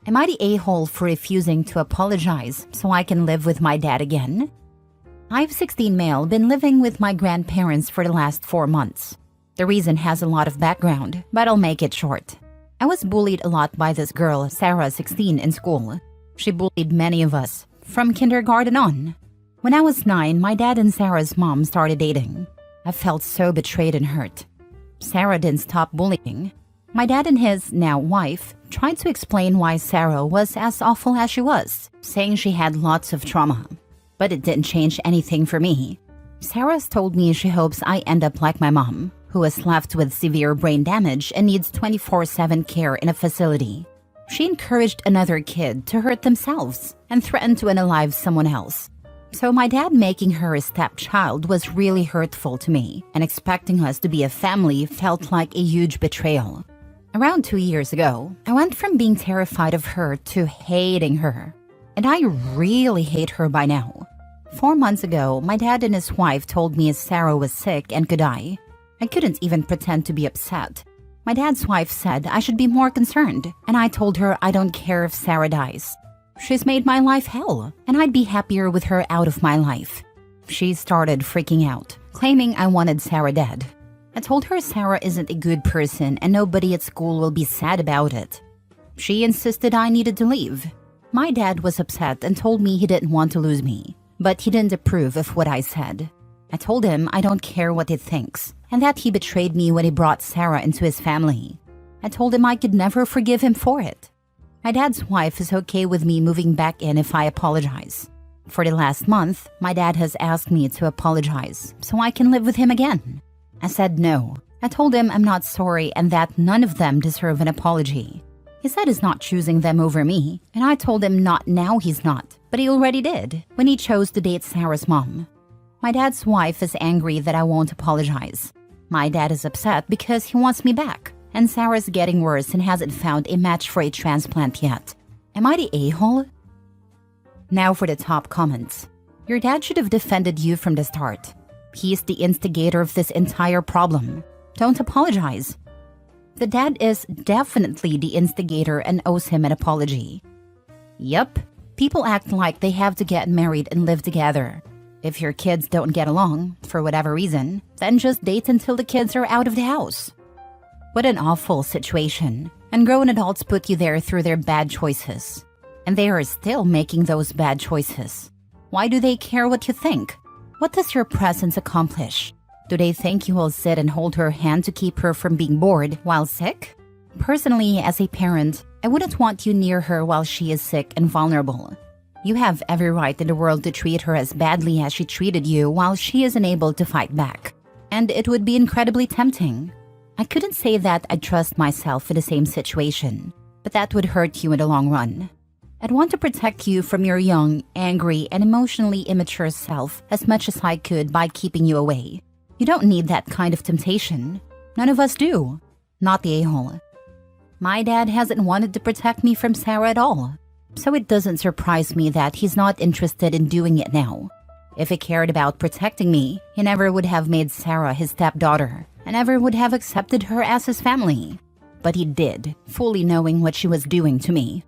Am I the a-hole for refusing to apologize so I can live with my dad again? I've 16 male been living with my grandparents for the last 4 months. The reason has a lot of background, but I'll make it short. I was bullied a lot by this girl, Sarah, 16, in school. She bullied many of us, from kindergarten on. When I was 9, my dad and Sarah's mom started dating. I felt so betrayed and hurt. Sarah didn't stop bullying. My dad and his, now wife, tried to explain why Sarah was as awful as she was, saying she had lots of trauma. But it didn't change anything for me. Sarah's told me she hopes I end up like my mom, who is left with severe brain damage and needs 24/7 care in a facility. She encouraged another kid to hurt themselves and threatened to unalive someone else. So my dad making her a stepchild was really hurtful to me, and expecting us to be a family felt like a huge betrayal. Around 2 years ago, I went from being terrified of her to hating her. And I really hate her by now. 4 months ago, my dad and his wife told me Sarah was sick and could die. I couldn't even pretend to be upset. My dad's wife said I should be more concerned, and I told her I don't care if Sarah dies. She's made my life hell, and I'd be happier with her out of my life. She started freaking out, claiming I wanted Sarah dead. I told her Sarah isn't a good person and nobody at school will be sad about it. She insisted I needed to leave. My dad was upset and told me he didn't want to lose me, but he didn't approve of what I said. I told him I don't care what he thinks, and that he betrayed me when he brought Sarah into his family. I told him I could never forgive him for it. My dad's wife is okay with me moving back in if I apologize. For the last month, my dad has asked me to apologize so I can live with him again. I said no. I told him I'm not sorry and that none of them deserve an apology. He said he's not choosing them over me, and I told him not now he's not, but he already did when he chose to date Sarah's mom. My dad's wife is angry that I won't apologize. My dad is upset because he wants me back, and Sarah's getting worse and hasn't found a match for a transplant yet. Am I the a-hole? Now for the top comments. Your dad should have defended you from the start. He's the instigator of this entire problem. Don't apologize. The dad is definitely the instigator and owes him an apology. Yup, people act like they have to get married and live together. If your kids don't get along, for whatever reason, then just date until the kids are out of the house. What an awful situation. And grown adults put you there through their bad choices. And they are still making those bad choices. Why do they care what you think? What does your presence accomplish? Do they think you will sit and hold her hand to keep her from being bored while sick? Personally, as a parent, I wouldn't want you near her while she is sick and vulnerable. You have every right in the world to treat her as badly as she treated you while she is unable to fight back. And it would be incredibly tempting. I couldn't say that I trust myself in the same situation, but that would hurt you in the long run. I'd want to protect you from your young, angry, and emotionally immature self as much as I could by keeping you away. You don't need that kind of temptation. None of us do. Not the a-hole. My dad hasn't wanted to protect me from Sarah at all. So it doesn't surprise me that he's not interested in doing it now. If he cared about protecting me, he never would have made Sarah his stepdaughter and never would have accepted her as his family. But he did, fully knowing what she was doing to me.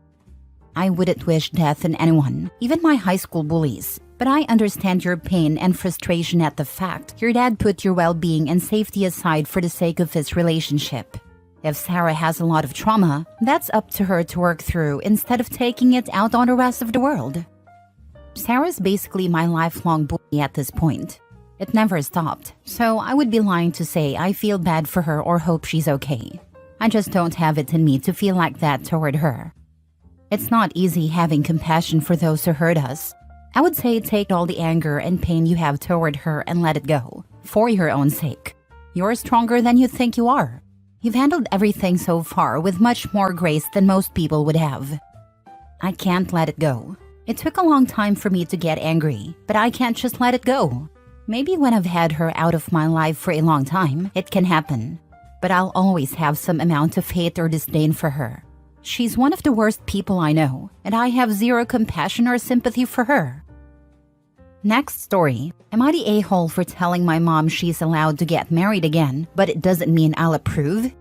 I wouldn't wish death on anyone, even my high school bullies. But I understand your pain and frustration at the fact your dad put your well-being and safety aside for the sake of his relationship. If Sarah has a lot of trauma, that's up to her to work through instead of taking it out on the rest of the world. Sarah's basically my lifelong bully at this point. It never stopped, so I would be lying to say I feel bad for her or hope she's okay. I just don't have it in me to feel like that toward her. It's not easy having compassion for those who hurt us. I would say take all the anger and pain you have toward her and let it go, for your own sake. You're stronger than you think you are. You've handled everything so far with much more grace than most people would have. I can't let it go. It took a long time for me to get angry, but I can't just let it go. Maybe when I've had her out of my life for a long time, it can happen. But I'll always have some amount of hate or disdain for her. She's one of the worst people I know, and I have zero compassion or sympathy for her. Next story. Am I the a-hole for telling my mom she's allowed to get married again, but it doesn't mean I'll approve?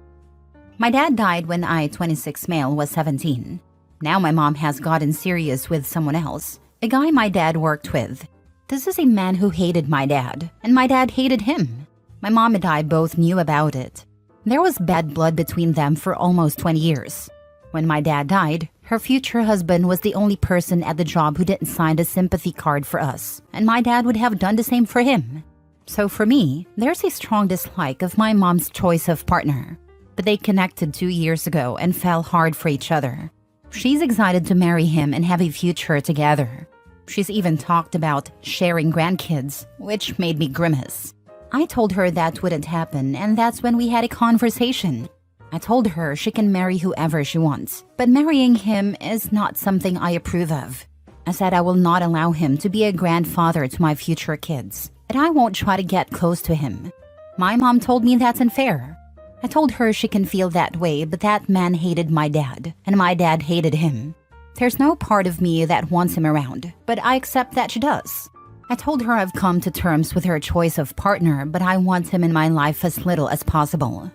My dad died when I, 26 male, was 17. Now my mom has gotten serious with someone else, a guy my dad worked with. This is a man who hated my dad, and my dad hated him. My mom and I both knew about it. There was bad blood between them for almost 20 years. When my dad died, her future husband was the only person at the job who didn't sign a sympathy card for us, and my dad would have done the same for him. So for me, there's a strong dislike of my mom's choice of partner. But they connected 2 years ago and fell hard for each other. She's excited to marry him and have a future together. She's even talked about sharing grandkids, which made me grimace. I told her that wouldn't happen, and that's when we had a conversation. I told her she can marry whoever she wants, but marrying him is not something I approve of. I said I will not allow him to be a grandfather to my future kids, and I won't try to get close to him. My mom told me that's unfair. I told her she can feel that way, but that man hated my dad, and my dad hated him. There's no part of me that wants him around, but I accept that she does. I told her I've come to terms with her choice of partner, but I want him in my life as little as possible.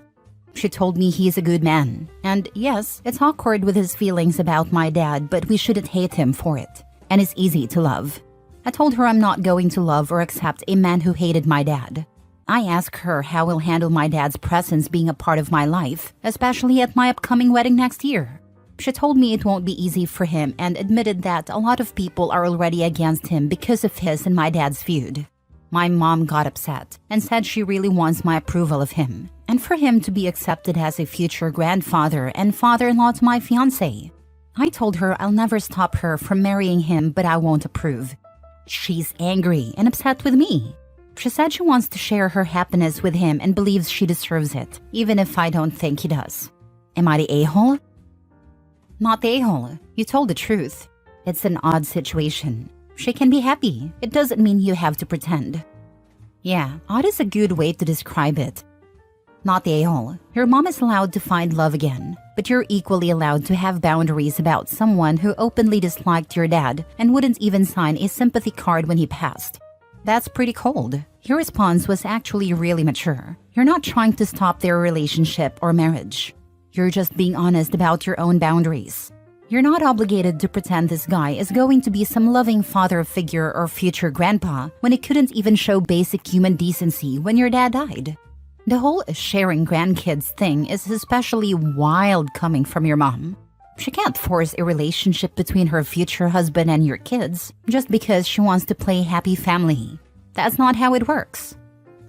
She told me he's a good man, and yes, it's awkward with his feelings about my dad, but we shouldn't hate him for it, and it's easy to love. I told her I'm not going to love or accept a man who hated my dad. I asked her how we'll handle my dad's presence being a part of my life, especially at my upcoming wedding next year. She told me it won't be easy for him and admitted that a lot of people are already against him because of his and my dad's feud. My mom got upset and said she really wants my approval of him, and for him to be accepted as a future grandfather and father-in-law to my fiancé. I told her I'll never stop her from marrying him, but I won't approve. She's angry and upset with me. She said she wants to share her happiness with him and believes she deserves it, even if I don't think he does. Am I the a-hole? Not the a-hole. You told the truth. It's an odd situation. She can be happy. It doesn't mean you have to pretend. Yeah, odd is a good way to describe it. Not the a-hole. Your mom is allowed to find love again, but you're equally allowed to have boundaries about someone who openly disliked your dad and wouldn't even sign a sympathy card when he passed. That's pretty cold. Your response was actually really mature. You're not trying to stop their relationship or marriage. You're just being honest about your own boundaries. You're not obligated to pretend this guy is going to be some loving father figure or future grandpa when he couldn't even show basic human decency when your dad died. The whole sharing grandkids thing is especially wild coming from your mom. She can't force a relationship between her future husband and your kids just because she wants to play happy family. That's not how it works.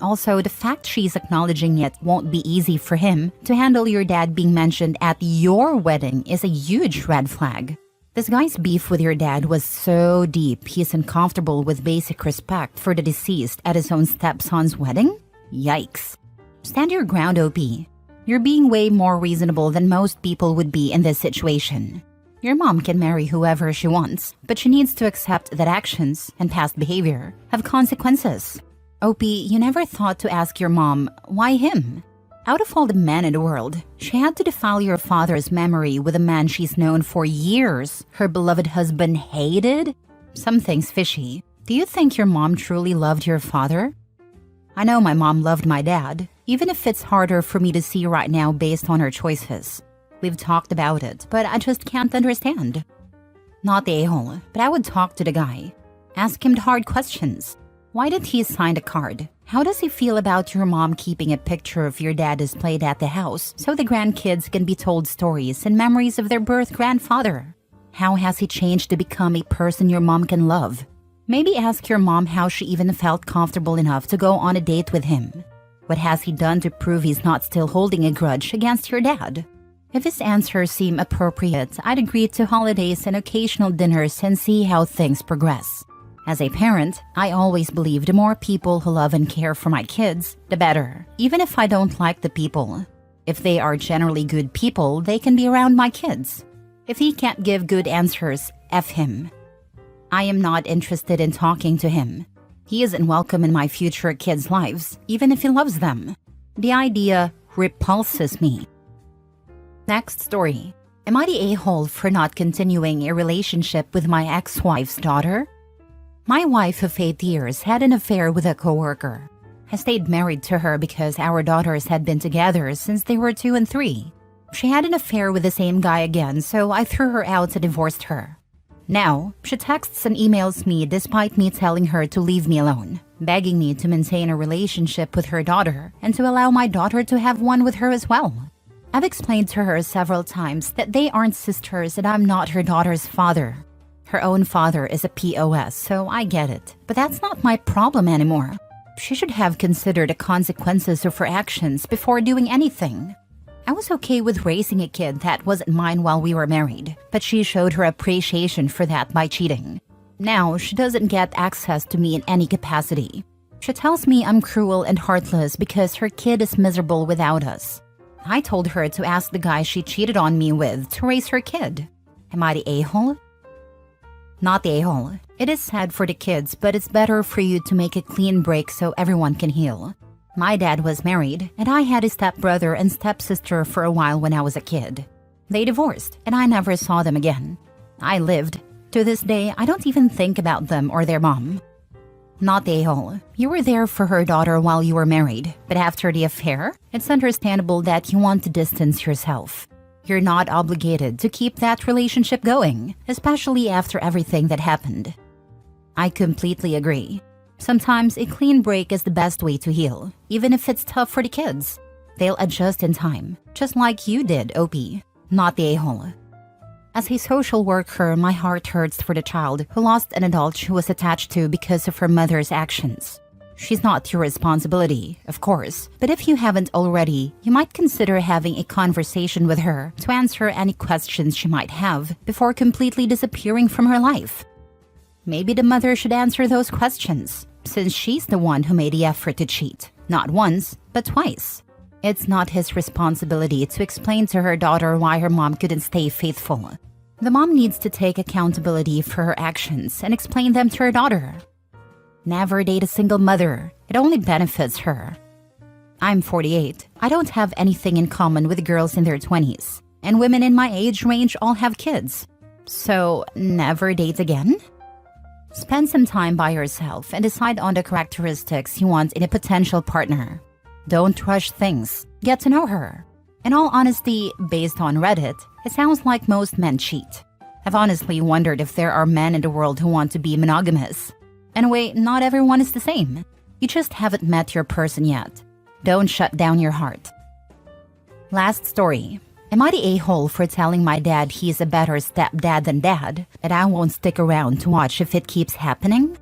Also, the fact she's acknowledging it won't be easy for him to handle your dad being mentioned at your wedding is a huge red flag. This guy's beef with your dad was so deep he's uncomfortable with basic respect for the deceased at his own stepson's wedding? Yikes. Stand your ground, OP. You're being way more reasonable than most people would be in this situation. Your mom can marry whoever she wants, but she needs to accept that actions and past behavior have consequences. OP, you never thought to ask your mom, why him? Out of all the men in the world, she had to defile your father's memory with a man she's known for years her beloved husband hated? Something's fishy. Do you think your mom truly loved your father? I know my mom loved my dad, even if it's harder for me to see right now based on her choices. We've talked about it, but I just can't understand. Not the a-hole, but I would talk to the guy. Ask him the hard questions. Why did he sign the card? How does he feel about your mom keeping a picture of your dad displayed at the house so the grandkids can be told stories and memories of their birth grandfather? How has he changed to become a person your mom can love? Maybe ask your mom how she even felt comfortable enough to go on a date with him. What has he done to prove he's not still holding a grudge against your dad? If his answers seem appropriate, I'd agree to holidays and occasional dinners and see how things progress. As a parent, I always believe the more people who love and care for my kids, the better, even if I don't like the people. If they are generally good people, they can be around my kids. If he can't give good answers, F him. I am not interested in talking to him. He isn't welcome in my future kids' lives, even if he loves them. The idea repulses me. Next story. Am I the a-hole for not continuing a relationship with my ex-wife's daughter? My wife of 8 years had an affair with a coworker. I stayed married to her because our daughters had been together since they were 2 and 3. She had an affair with the same guy again, so I threw her out and divorced her. Now, she texts and emails me despite me telling her to leave me alone, begging me to maintain a relationship with her daughter and to allow my daughter to have one with her as well. I've explained to her several times that they aren't sisters and I'm not her daughter's father. Her own father is a POS, so I get it. But that's not my problem anymore. She should have considered the consequences of her actions before doing anything. I was okay with raising a kid that wasn't mine while we were married, but she showed her appreciation for that by cheating. Now, she doesn't get access to me in any capacity. She tells me I'm cruel and heartless because her kid is miserable without us. I told her to ask the guy she cheated on me with to raise her kid. Am I the a-hole? Not the a-hole. It is sad for the kids, but it's better for you to make a clean break so everyone can heal. My dad was married, and I had a stepbrother and stepsister for a while when I was a kid. They divorced, and I never saw them again. I lived. To this day, I don't even think about them or their mom. Not the a-hole. You were there for her daughter while you were married, but after the affair, it's understandable that you want to distance yourself. You're not obligated to keep that relationship going, especially after everything that happened. I completely agree. Sometimes a clean break is the best way to heal, even if it's tough for the kids. They'll adjust in time, just like you did, OP. Not the a-hole. As a social worker, my heart hurts for the child who lost an adult she was attached to because of her mother's actions. She's not your responsibility, of course, but if you haven't already, you might consider having a conversation with her to answer any questions she might have before completely disappearing from her life. Maybe the mother should answer those questions, since she's the one who made the effort to cheat, not once, but twice. It's not his responsibility to explain to her daughter why her mom couldn't stay faithful. The mom needs to take accountability for her actions and explain them to her daughter. Never date a single mother. It only benefits her. I'm 48. I don't have anything in common with girls in their 20s. And women in my age range all have kids. So, never date again? Spend some time by yourself and decide on the characteristics you want in a potential partner. Don't rush things. Get to know her. In all honesty, based on Reddit, it sounds like most men cheat. I've honestly wondered if there are men in the world who want to be monogamous. Anyway, not everyone is the same. You just haven't met your person yet. Don't shut down your heart. Last story. Am I the a-hole for telling my dad he's a better stepdad than dad, that I won't stick around to watch if it keeps happening?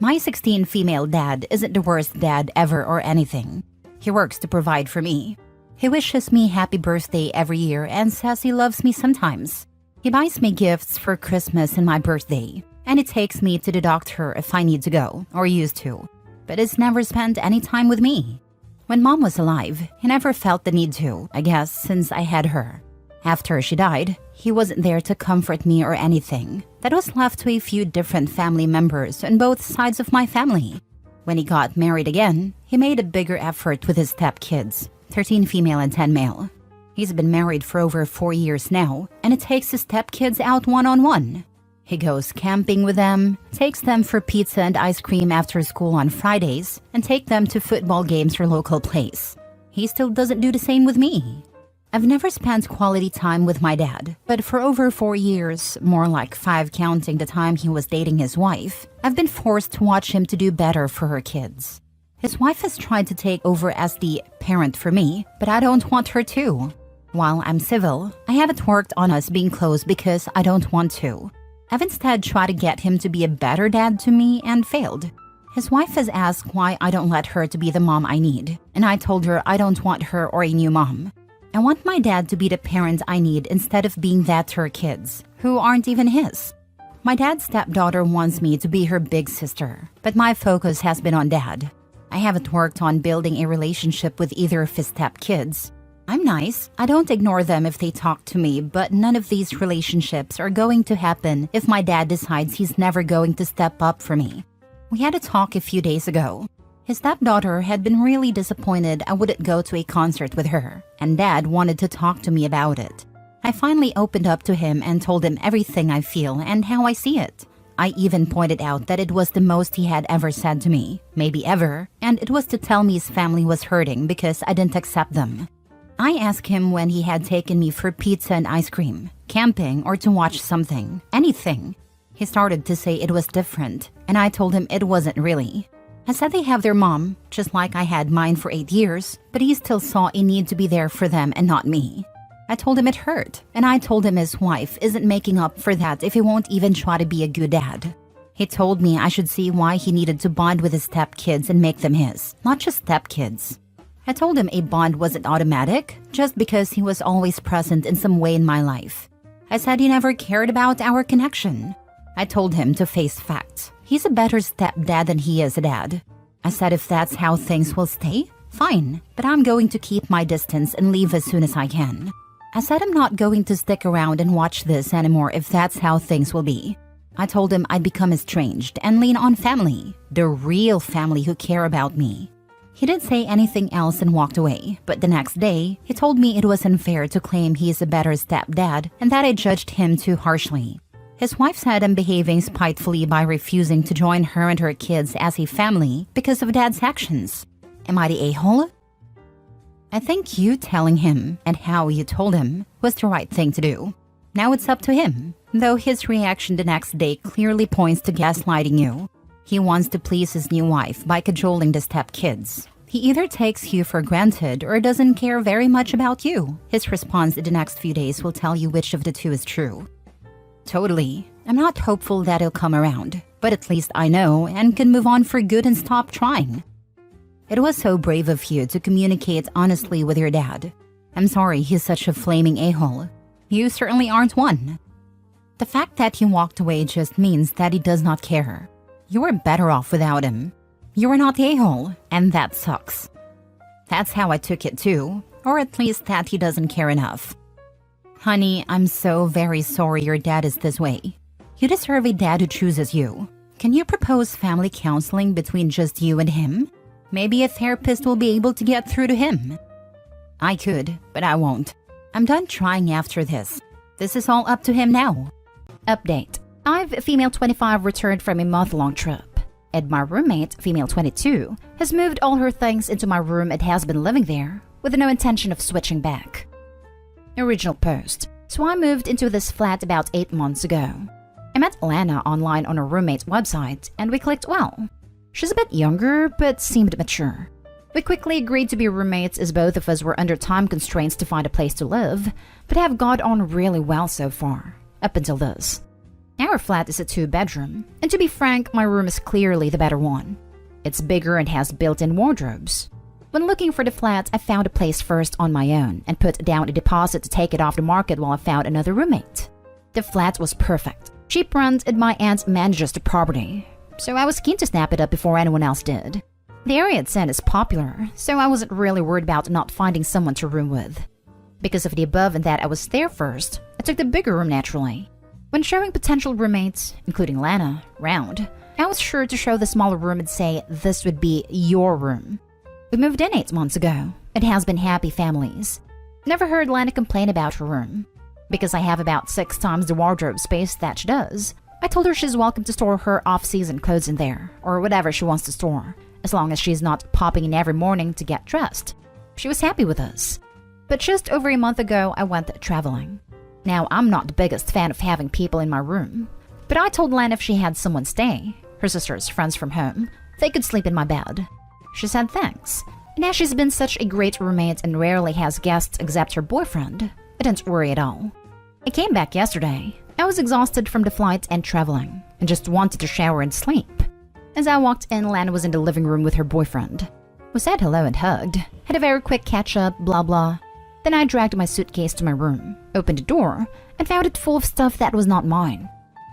My 16 female dad isn't the worst dad ever or anything. He works to provide for me. He wishes me happy birthday every year and says he loves me sometimes. He buys me gifts for Christmas and my birthday, and he takes me to the doctor if I need to go, or used to, but he's never spent any time with me. When Mom was alive, he never felt the need to, I guess, since I had her. After she died, he wasn't there to comfort me or anything. That was left to a few different family members on both sides of my family. When he got married again, he made a bigger effort with his stepkids, 13 female and 10 male. He's been married for over 4 years now, and it takes his stepkids out one-on-one. He goes camping with them, takes them for pizza and ice cream after school on Fridays, and take them to football games or local plays. He still doesn't do the same with me. I've never spent quality time with my dad, but for over 4 years, more like 5 counting the time he was dating his wife, I've been forced to watch him to do better for her kids. His wife has tried to take over as the parent for me, but I don't want her to. While I'm civil, I haven't worked on us being close because I don't want to. I've instead tried to get him to be a better dad to me and failed. His wife has asked why I don't let her to be the mom I need, and I told her I don't want her or a new mom. I want my dad to be the parent I need instead of being that to her kids, who aren't even his. My dad's stepdaughter wants me to be her big sister, but my focus has been on dad. I haven't worked on building a relationship with either of his stepkids. I'm nice. I don't ignore them if they talk to me, but none of these relationships are going to happen if my dad decides he's never going to step up for me. We had a talk a few days ago. His stepdaughter had been really disappointed I wouldn't go to a concert with her, and Dad wanted to talk to me about it. I finally opened up to him and told him everything I feel and how I see it. I even pointed out that it was the most he had ever said to me, maybe ever, and it was to tell me his family was hurting because I didn't accept them. I asked him when he had taken me for pizza and ice cream, camping, or to watch something, anything. He started to say it was different, and I told him it wasn't really. I said they have their mom, just like I had mine for 8 years, but he still saw a need to be there for them and not me. I told him it hurt, and I told him his wife isn't making up for that if he won't even try to be a good dad. He told me I should see why he needed to bond with his stepkids and make them his, not just stepkids. I told him a bond wasn't automatic, just because he was always present in some way in my life. I said he never cared about our connection. I told him to face facts. He's a better stepdad than he is a dad. I said if that's how things will stay, fine, but I'm going to keep my distance and leave as soon as I can. I said I'm not going to stick around and watch this anymore if that's how things will be. I told him I'd become estranged and lean on family, the real family who care about me. He didn't say anything else and walked away, but the next day, he told me it was unfair to claim he is a better stepdad and that I judged him too harshly. His wife said I'm behaving spitefully by refusing to join her and her kids as a family because of dad's actions. Am I the a-hole? I think you telling him and how you told him was the right thing to do. Now it's up to him, though his reaction the next day clearly points to gaslighting you. He wants to please his new wife by cajoling the stepkids. He either takes you for granted or doesn't care very much about you. His response in the next few days will tell you which of the two is true. Totally. I'm not hopeful that he'll come around, but at least I know and can move on for good and stop trying. It was so brave of you to communicate honestly with your dad. I'm sorry he's such a flaming a-hole. You certainly aren't one. The fact that he walked away just means that he does not care. You are better off without him. You are not the a-hole, and that sucks. That's how I took it too, or at least that he doesn't care enough. Honey, I'm so very sorry your dad is this way. You deserve a dad who chooses you. Can you propose family counseling between just you and him? Maybe a therapist will be able to get through to him. I could, but I won't. I'm done trying after this. This is all up to him now. Update. I've female 25 returned from a month-long trip, and my roommate, female 22, has moved all her things into my room and has been living there with no intention of switching back. Original post. So I moved into this flat about 8 months ago. I met Lana online on her roommate's website and we clicked well. She's a bit younger but seemed mature. We quickly agreed to be roommates as both of us were under time constraints to find a place to live, but have got on really well so far, up until this. Our flat is a 2-bedroom, and to be frank, my room is clearly the better one. It's bigger and has built-in wardrobes. When looking for the flat, I found a place first on my own and put down a deposit to take it off the market while I found another roommate. The flat was perfect. Cheap rent and my aunt manages the property, so I was keen to snap it up before anyone else did. The area it's in is popular, so I wasn't really worried about not finding someone to room with. Because of the above and that I was there first, I took the bigger room naturally. When showing potential roommates, including Lana, round, I was sure to show the smaller room and say this would be your room. We moved in 8 months ago. It has been happy families. Never heard Lana complain about her room. Because I have about 6 times the wardrobe space that she does, I told her she's welcome to store her off-season clothes in there, or whatever she wants to store, as long as she's not popping in every morning to get dressed. She was happy with us. But just over a month ago, I went traveling. Now, I'm not the biggest fan of having people in my room, but I told Lana if she had someone stay, her sister's friends from home, they could sleep in my bed. She said thanks, and as she's been such a great roommate and rarely has guests except her boyfriend, I didn't worry at all. I came back yesterday. I was exhausted from the flight and traveling, and just wanted to shower and sleep. As I walked in, Lana was in the living room with her boyfriend. We said hello and hugged, had a very quick catch-up, blah blah. Then I dragged my suitcase to my room, opened the door, and found it full of stuff that was not mine.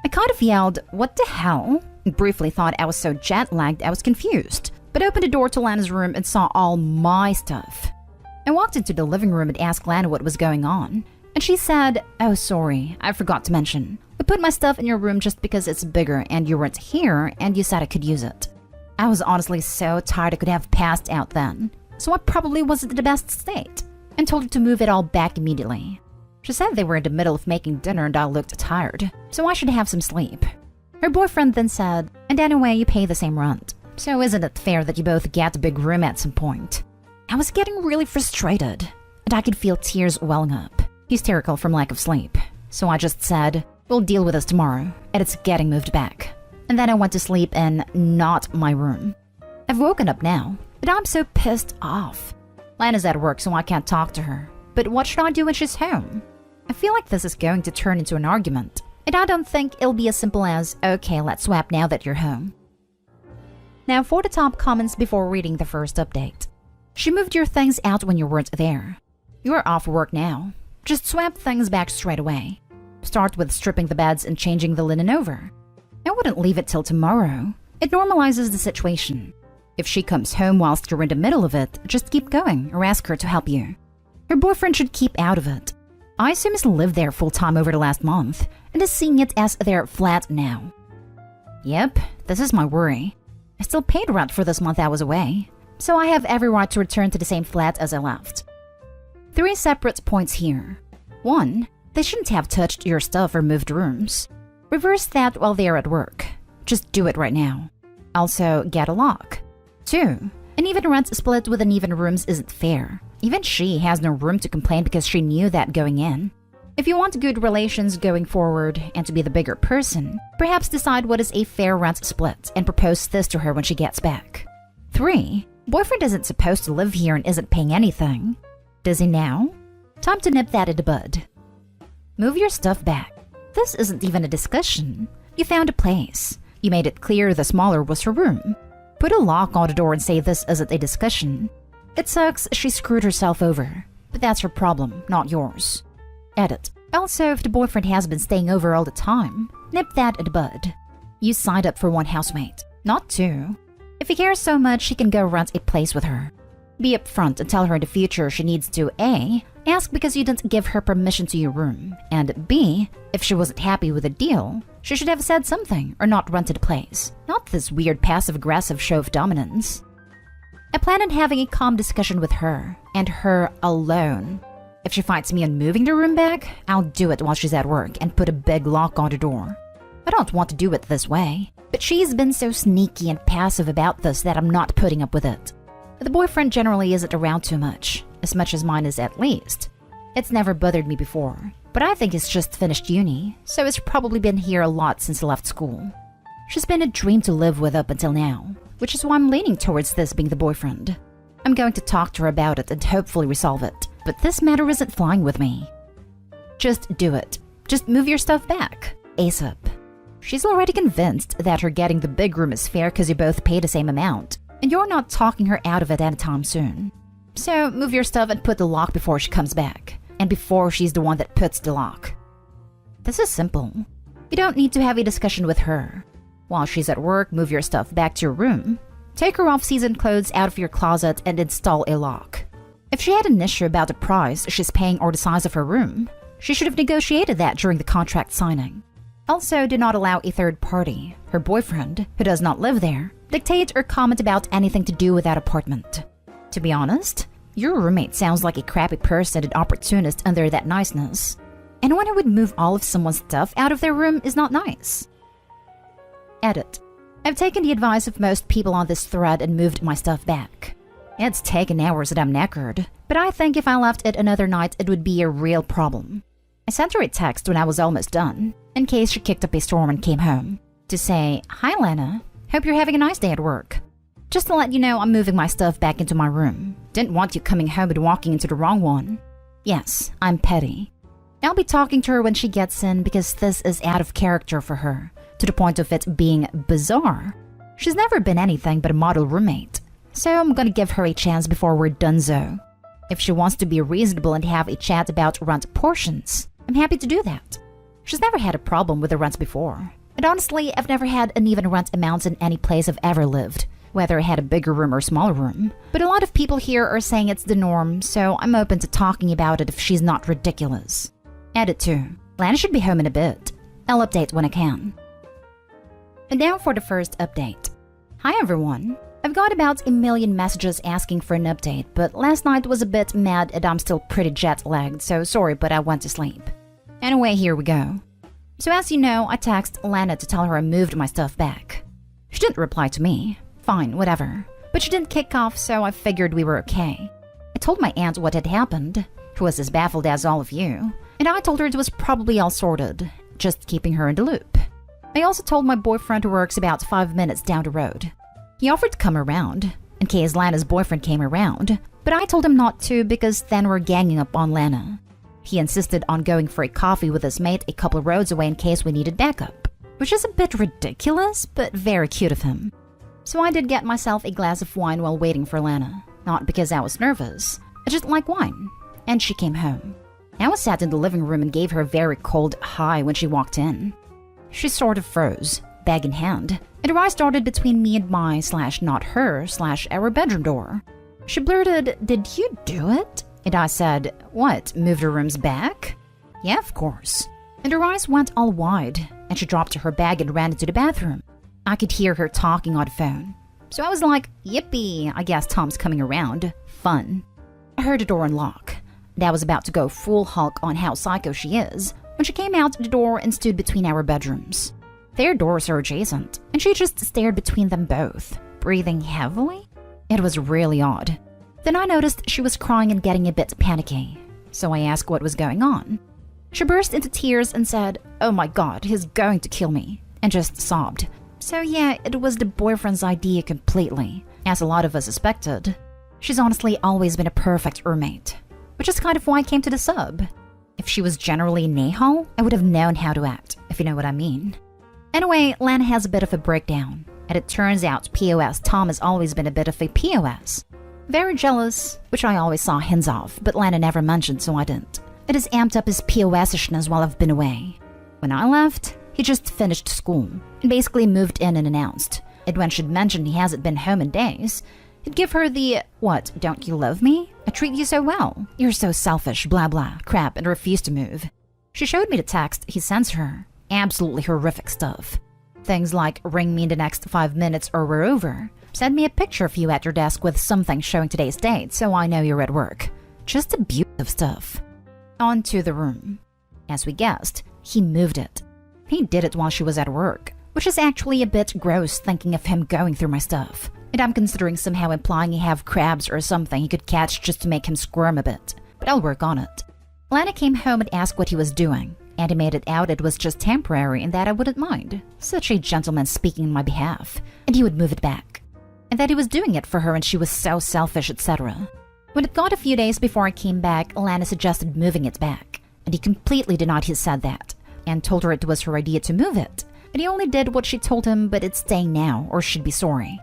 I kind of yelled, "What the hell?" and briefly thought I was so jet-lagged I was confused, but opened the door to Lana's room and saw all my stuff. I walked into the living room and asked Lana what was going on, and she said, "Oh, sorry, I forgot to mention. We put my stuff in your room just because it's bigger and you weren't here and you said I could use it." I was honestly so tired I could have passed out then, so I probably wasn't in the best state, and told her to move it all back immediately. She said they were in the middle of making dinner and I looked tired, so I should have some sleep. Her boyfriend then said, "And anyway, you pay the same rent, so isn't it fair that you both get a big room at some point?" I was getting really frustrated. and I could feel tears welling up, hysterical from lack of sleep. So I just said, we'll deal with this tomorrow, and it's getting moved back. And then I went to sleep in not my room. I've woken up now, but I'm so pissed off. Lana's at work, so I can't talk to her. But what should I do when she's home? I feel like this is going to turn into an argument, and I don't think it'll be as simple as, okay, let's swap now that you're home. Now for the top comments before reading the first update. She moved your things out when you weren't there. You're off work now. Just swap things back straight away. Start with stripping the beds and changing the linen over. I wouldn't leave it till tomorrow. It normalizes the situation. If she comes home whilst you're in the middle of it, just keep going or ask her to help you. Her boyfriend should keep out of it. I assume he's lived there full-time over the last month and is seeing it as their flat now. Yep, this is my worry. I still paid rent for this month I was away, so I have every right to return to the same flat as I left. 3 separate points here. 1. They shouldn't have touched your stuff or moved rooms. Reverse that while they are at work. Just do it right now. Also, get a lock. 2. An even rent split with uneven rooms isn't fair. Even she has no room to complain because she knew that going in. If you want good relations going forward and to be the bigger person, perhaps decide what is a fair rent split and propose this to her when she gets back. 3. Boyfriend isn't supposed to live here and isn't paying anything. Does he now? Time to nip that in the bud. Move your stuff back. This isn't even a discussion. You found a place. You made it clear the smaller was her room. Put a lock on the door and say this isn't a discussion. It sucks she screwed herself over, but that's her problem, not yours. Edit. Also, if the boyfriend has been staying over all the time, nip that in the bud. You signed up for 1 housemate, not 2. If he cares so much, he can go rent a place with her. Be upfront and tell her in the future she needs to A. Ask because you didn't give her permission to your room, and B. If she wasn't happy with the deal, she should have said something or not rented a place. Not this weird passive-aggressive show of dominance. I plan on having a calm discussion with her, and her alone. If she fights me on moving the room back, I'll do it while she's at work and put a big lock on the door. I don't want to do it this way, but she's been so sneaky and passive about this that I'm not putting up with it. The boyfriend generally isn't around too much as mine is at least. It's never bothered me before, but I think he's just finished uni, so he's probably been here a lot since he left school. She's been a dream to live with up until now, which is why I'm leaning towards this being the boyfriend. I'm going to talk to her about it and hopefully resolve it, but this matter isn't flying with me. Just do it. Just move your stuff back. ASAP. She's already convinced that her getting the big room is fair because you both pay the same amount, and you're not talking her out of it anytime soon. So move your stuff and put the lock before she comes back, and before she's the one that puts the lock. This is simple. You don't need to have a discussion with her. While she's at work, move your stuff back to your room. Take her off-season clothes out of your closet and install a lock. If she had an issue about the price she's paying or the size of her room, she should have negotiated that during the contract signing. Also, do not allow a third party, her boyfriend, who does not live there, dictate or comment about anything to do with that apartment. To be honest, your roommate sounds like a crappy person and opportunist under that niceness. Anyone who would move all of someone's stuff out of their room is not nice. Edit. I've taken the advice of most people on this thread and moved my stuff back. It's taken hours and I'm knackered, but I think if I left it another night it would be a real problem. I sent her a text when I was almost done, in case she kicked up a storm and came home, to say, "Hi Lana, hope you're having a nice day at work. Just to let you know I'm moving my stuff back into my room. Didn't want you coming home and walking into the wrong one. Yes, I'm petty. I'll be talking to her when she gets in because this is out of character for her, to the point of it being bizarre. She's never been anything but a model roommate, so I'm gonna give her a chance before we're donezo. If she wants to be reasonable and have a chat about rent portions, I'm happy to do that. She's never had a problem with the rent before. And honestly, I've never had uneven rent amounts in any place I've ever lived, whether I had a bigger room or smaller room. But a lot of people here are saying it's the norm, so I'm open to talking about it if she's not ridiculous. Edit 2. Lana should be home in a bit. I'll update when I can. And now for the first update. Hi everyone. I've got about a million messages asking for an update, but last night was a bit mad and I'm still pretty jet-lagged, so sorry but I went to sleep. Anyway, here we go. So as you know, I texted Lana to tell her I moved my stuff back. She didn't reply to me. Fine, whatever. But she didn't kick off, so I figured we were okay. I told my aunt what had happened, who was as baffled as all of you, and I told her it was probably all sorted, just keeping her in the loop. I also told my boyfriend who works about 5 minutes down the road. He offered to come around, in case Lana's boyfriend came around, but I told him not to because then we're ganging up on Lana. He insisted on going for a coffee with his mate a couple roads away in case we needed backup, which is a bit ridiculous, but very cute of him. So I did get myself a glass of wine while waiting for Lana, not because I was nervous, I just like wine, and she came home. I was sat in the living room and gave her a very cold hi when she walked in. She sort of froze, bag in hand, and her eyes darted between me and my/not her/our bedroom door. She blurted, "Did you do it?" And I said, "What, move the rooms back?" "Yeah, of course." And her eyes went all wide, and she dropped her bag and ran into the bathroom. I could hear her talking on the phone. So I was like, yippee, I guess Tom's coming around. Fun. I heard the door unlock, and I was about to go full Hulk on how psycho she is when she came out the door and stood between our bedrooms. Their doors are adjacent, and she just stared between them both, breathing heavily. It was really odd. Then I noticed she was crying and getting a bit panicky, so I asked what was going on. She burst into tears and said, "Oh my god, he's going to kill me," and just sobbed. So yeah, it was the boyfriend's idea completely, as a lot of us suspected. She's honestly always been a perfect roommate, which is kind of why I came to the sub. If she was generally Nehal, I would have known how to act, if you know what I mean. Anyway, Lana has a bit of a breakdown, and it turns out POS Tom has always been a bit of a POS. Very jealous, which I always saw hints of, but Lana never mentioned, so I didn't. It has amped up his POS-ishness while I've been away. When I left, he just finished school and basically moved in and announced. And when she'd mentioned he hasn't been home in days, he'd give her the, "What, don't you love me? I treat you so well. You're so selfish, blah blah, crap," and refused to move. She showed me the text he sends her. Absolutely horrific stuff. Things like, "Ring me in the next 5 minutes or we're over. Send me a picture of you at your desk with something showing today's date so I know you're at work." Just abusive stuff. On to the room. As we guessed, he moved it. He did it while she was at work, which is actually a bit gross thinking of him going through my stuff. And I'm considering somehow implying he have crabs or something he could catch just to make him squirm a bit. But I'll work on it. Lana came home and asked what he was doing, and he made it out it was just temporary and that I wouldn't mind. Such a gentleman speaking on my behalf. And he would move it back. And that he was doing it for her and she was so selfish, etc. When it got a few days before I came back, Lana suggested moving it back. And he completely denied he said that, and told her it was her idea to move it. And he only did what she told him, but it's staying now, or she'd be sorry.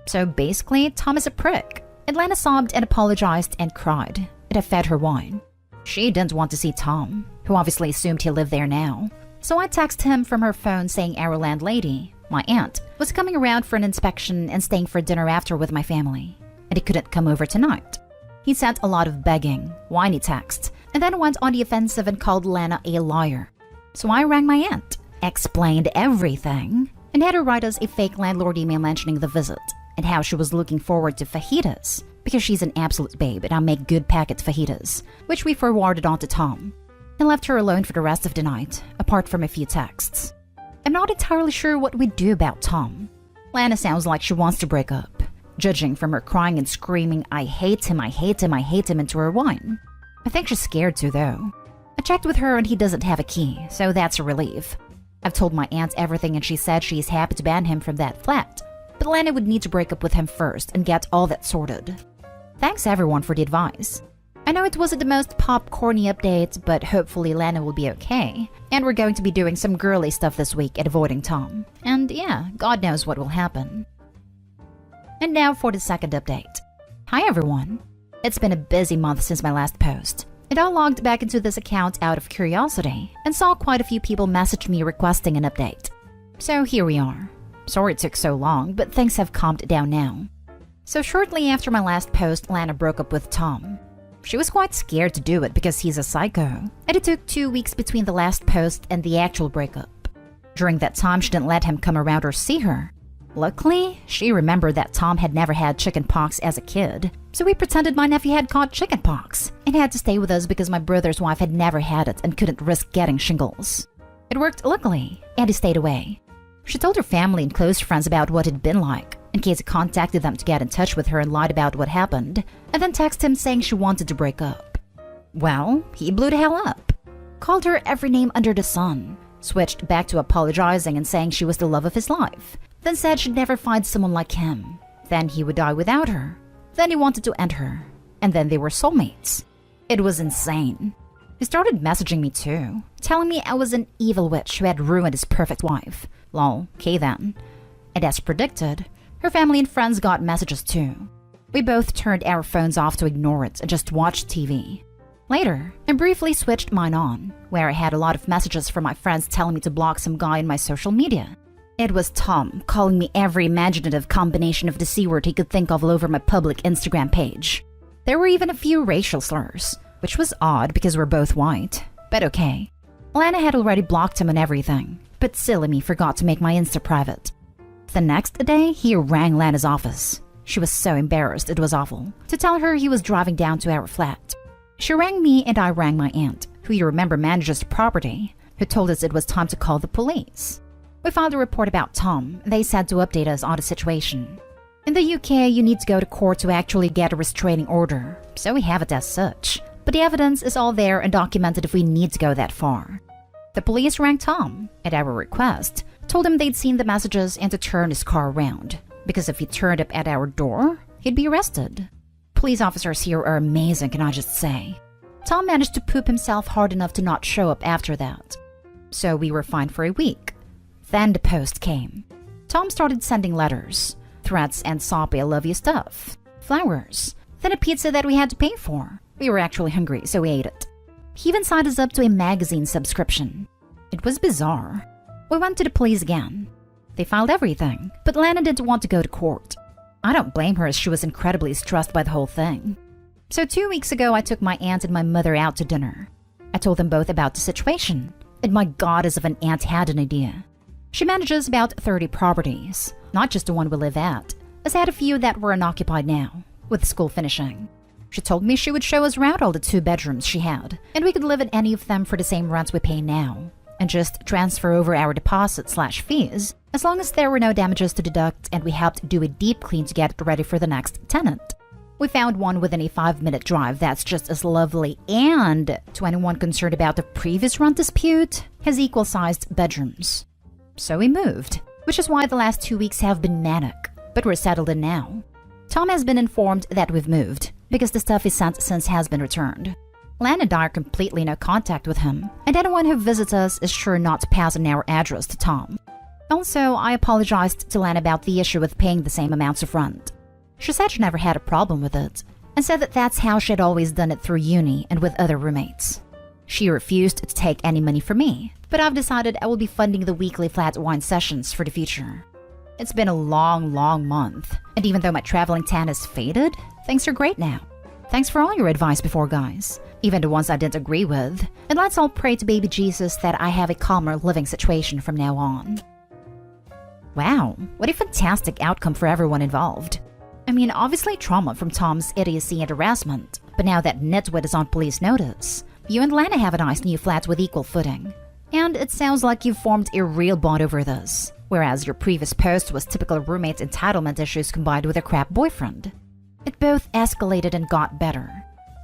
So basically, Tom is a prick. And Lana sobbed and apologized and cried, and I fed her wine. She didn't want to see Tom, who obviously assumed he lived there now. So I texted him from her phone saying our landlady, my aunt, was coming around for an inspection and staying for dinner after with my family, and he couldn't come over tonight. He sent a lot of begging, whiny texts, and then went on the offensive and called Lana a liar. So I rang my aunt, explained everything, and had her write us a fake landlord email mentioning the visit, and how she was looking forward to fajitas, because she's an absolute babe and I make good packet fajitas, which we forwarded on to Tom, and left her alone for the rest of the night, apart from a few texts. I'm not entirely sure what we'd do about Tom. Lana sounds like she wants to break up, judging from her crying and screaming, "I hate him, I hate him, I hate him," into her wine. I think she's scared to, though. I checked with her and he doesn't have a key, so that's a relief. I've told my aunt everything and she said she's happy to ban him from that flat, but Lana would need to break up with him first and get all that sorted. Thanks everyone for the advice. I know it wasn't the most popcorny update, but hopefully Lana will be okay, and we're going to be doing some girly stuff this week at avoiding Tom. And yeah, God knows what will happen. And now for the second update. Hi everyone. It's been a busy month since my last post, and I logged back into this account out of curiosity and saw quite a few people message me requesting an update. So here we are. Sorry it took so long, but things have calmed down now. So shortly after my last post, Lana broke up with Tom. She was quite scared to do it because he's a psycho, and it took 2 weeks between the last post and the actual breakup. During that time, she didn't let him come around or see her. Luckily, she remembered that Tom had never had chickenpox as a kid, so we pretended my nephew had caught chickenpox and had to stay with us because my brother's wife had never had it and couldn't risk getting shingles. It worked luckily, and he stayed away. She told her family and close friends about what it'd been like, in case he contacted them to get in touch with her and lied about what happened, and then texted him saying she wanted to break up. Well, he blew the hell up. Called her every name under the sun. Switched back to apologizing and saying she was the love of his life. Then said she'd never find someone like him. Then he would die without her. Then he wanted to end her. And then they were soulmates. It was insane. He started messaging me too, telling me I was an evil witch who had ruined his perfect wife. Lol, okay then. And as predicted, her family and friends got messages too. We both turned our phones off to ignore it and just watched TV. Later, I briefly switched mine on, where I had a lot of messages from my friends telling me to block some guy in my social media. It was Tom calling me every imaginative combination of the C word he could think of all over my public Instagram page. There were even a few racial slurs, which was odd because we're both white, but okay. Lana had already blocked him on everything, but silly me forgot to make my Insta private. The next day, he rang Lana's office. She was so embarrassed it was awful, to tell her he was driving down to our flat. She rang me and I rang my aunt, who you remember manages the property, who told us it was time to call the police. We filed a report about Tom, and they said to update us on the situation. In the UK, you need to go to court to actually get a restraining order, so we have it as such. But the evidence is all there and documented if we need to go that far. The police rang Tom, at our request, told him they'd seen the messages and to turn his car around, because if he turned up at our door, he'd be arrested. Police officers here are amazing, can I just say. Tom managed to poop himself hard enough to not show up after that. So we were fine for a week. Then the post came. Tom started sending letters, threats and soppy I love you stuff, flowers, then a pizza that we had to pay for. We were actually hungry, so we ate it. He even signed us up to a magazine subscription. It was bizarre. We went to the police again. They filed everything, but Lana didn't want to go to court. I don't blame her as she was incredibly stressed by the whole thing. So 2 weeks ago, I took my aunt and my mother out to dinner. I told them both about the situation, and my goddess of an aunt had an idea. She manages about 30 properties, not just the one we live at, as I had a few that were unoccupied now, with school finishing. She told me she would show us around all the 2 bedrooms she had, and we could live in any of them for the same rent we pay now, and just transfer over our deposit/fees, as long as there were no damages to deduct and we helped do a deep clean to get it ready for the next tenant. We found one within a 5-minute drive that's just as lovely, and to anyone concerned about the previous rent dispute, has equal-sized bedrooms. So we moved, which is why the last 2 weeks have been manic, but we're settled in now. Tom has been informed that we've moved, because the stuff he sent since has been returned. Lan and I are completely no contact with him, and anyone who visits us is sure not to pass on our address to Tom. Also, I apologized to Lan about the issue with paying the same amounts of rent. She said she never had a problem with it, and said that that's how she had always done it through uni and with other roommates. She refused to take any money from me, but I've decided I will be funding the weekly flat wine sessions for the future. It's been a long month, and even though my traveling tan has faded, things are great now. Thanks for all your advice before, guys, even the ones I didn't agree with, and let's all pray to baby Jesus that I have a calmer living situation from now on. Wow, what a fantastic outcome for everyone involved. I mean, obviously trauma from Tom's idiocy and harassment, but now that nitwit is on police notice, you and Lana have a nice new flat with equal footing. And it sounds like you've formed a real bond over this, whereas your previous post was typical roommate entitlement issues combined with a crap boyfriend. It both escalated and got better.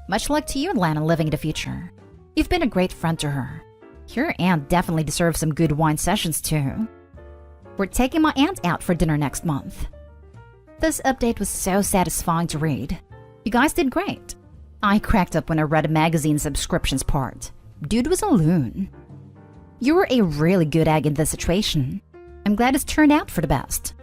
Much luck to you and Lana living in the future. You've been a great friend to her. Your aunt definitely deserves some good wine sessions too. We're taking my aunt out for dinner next month. This update was so satisfying to read. You guys did great. I cracked up when I read a magazine subscriptions part. Dude was a loon. You were a really good egg in this situation. I'm glad it's turned out for the best.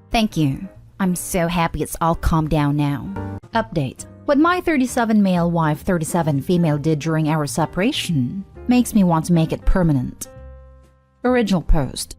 Thank you. I'm so happy it's all calmed down now. Update. What my 37 male wife 37 female did during our separation makes me want to make it permanent. Original post.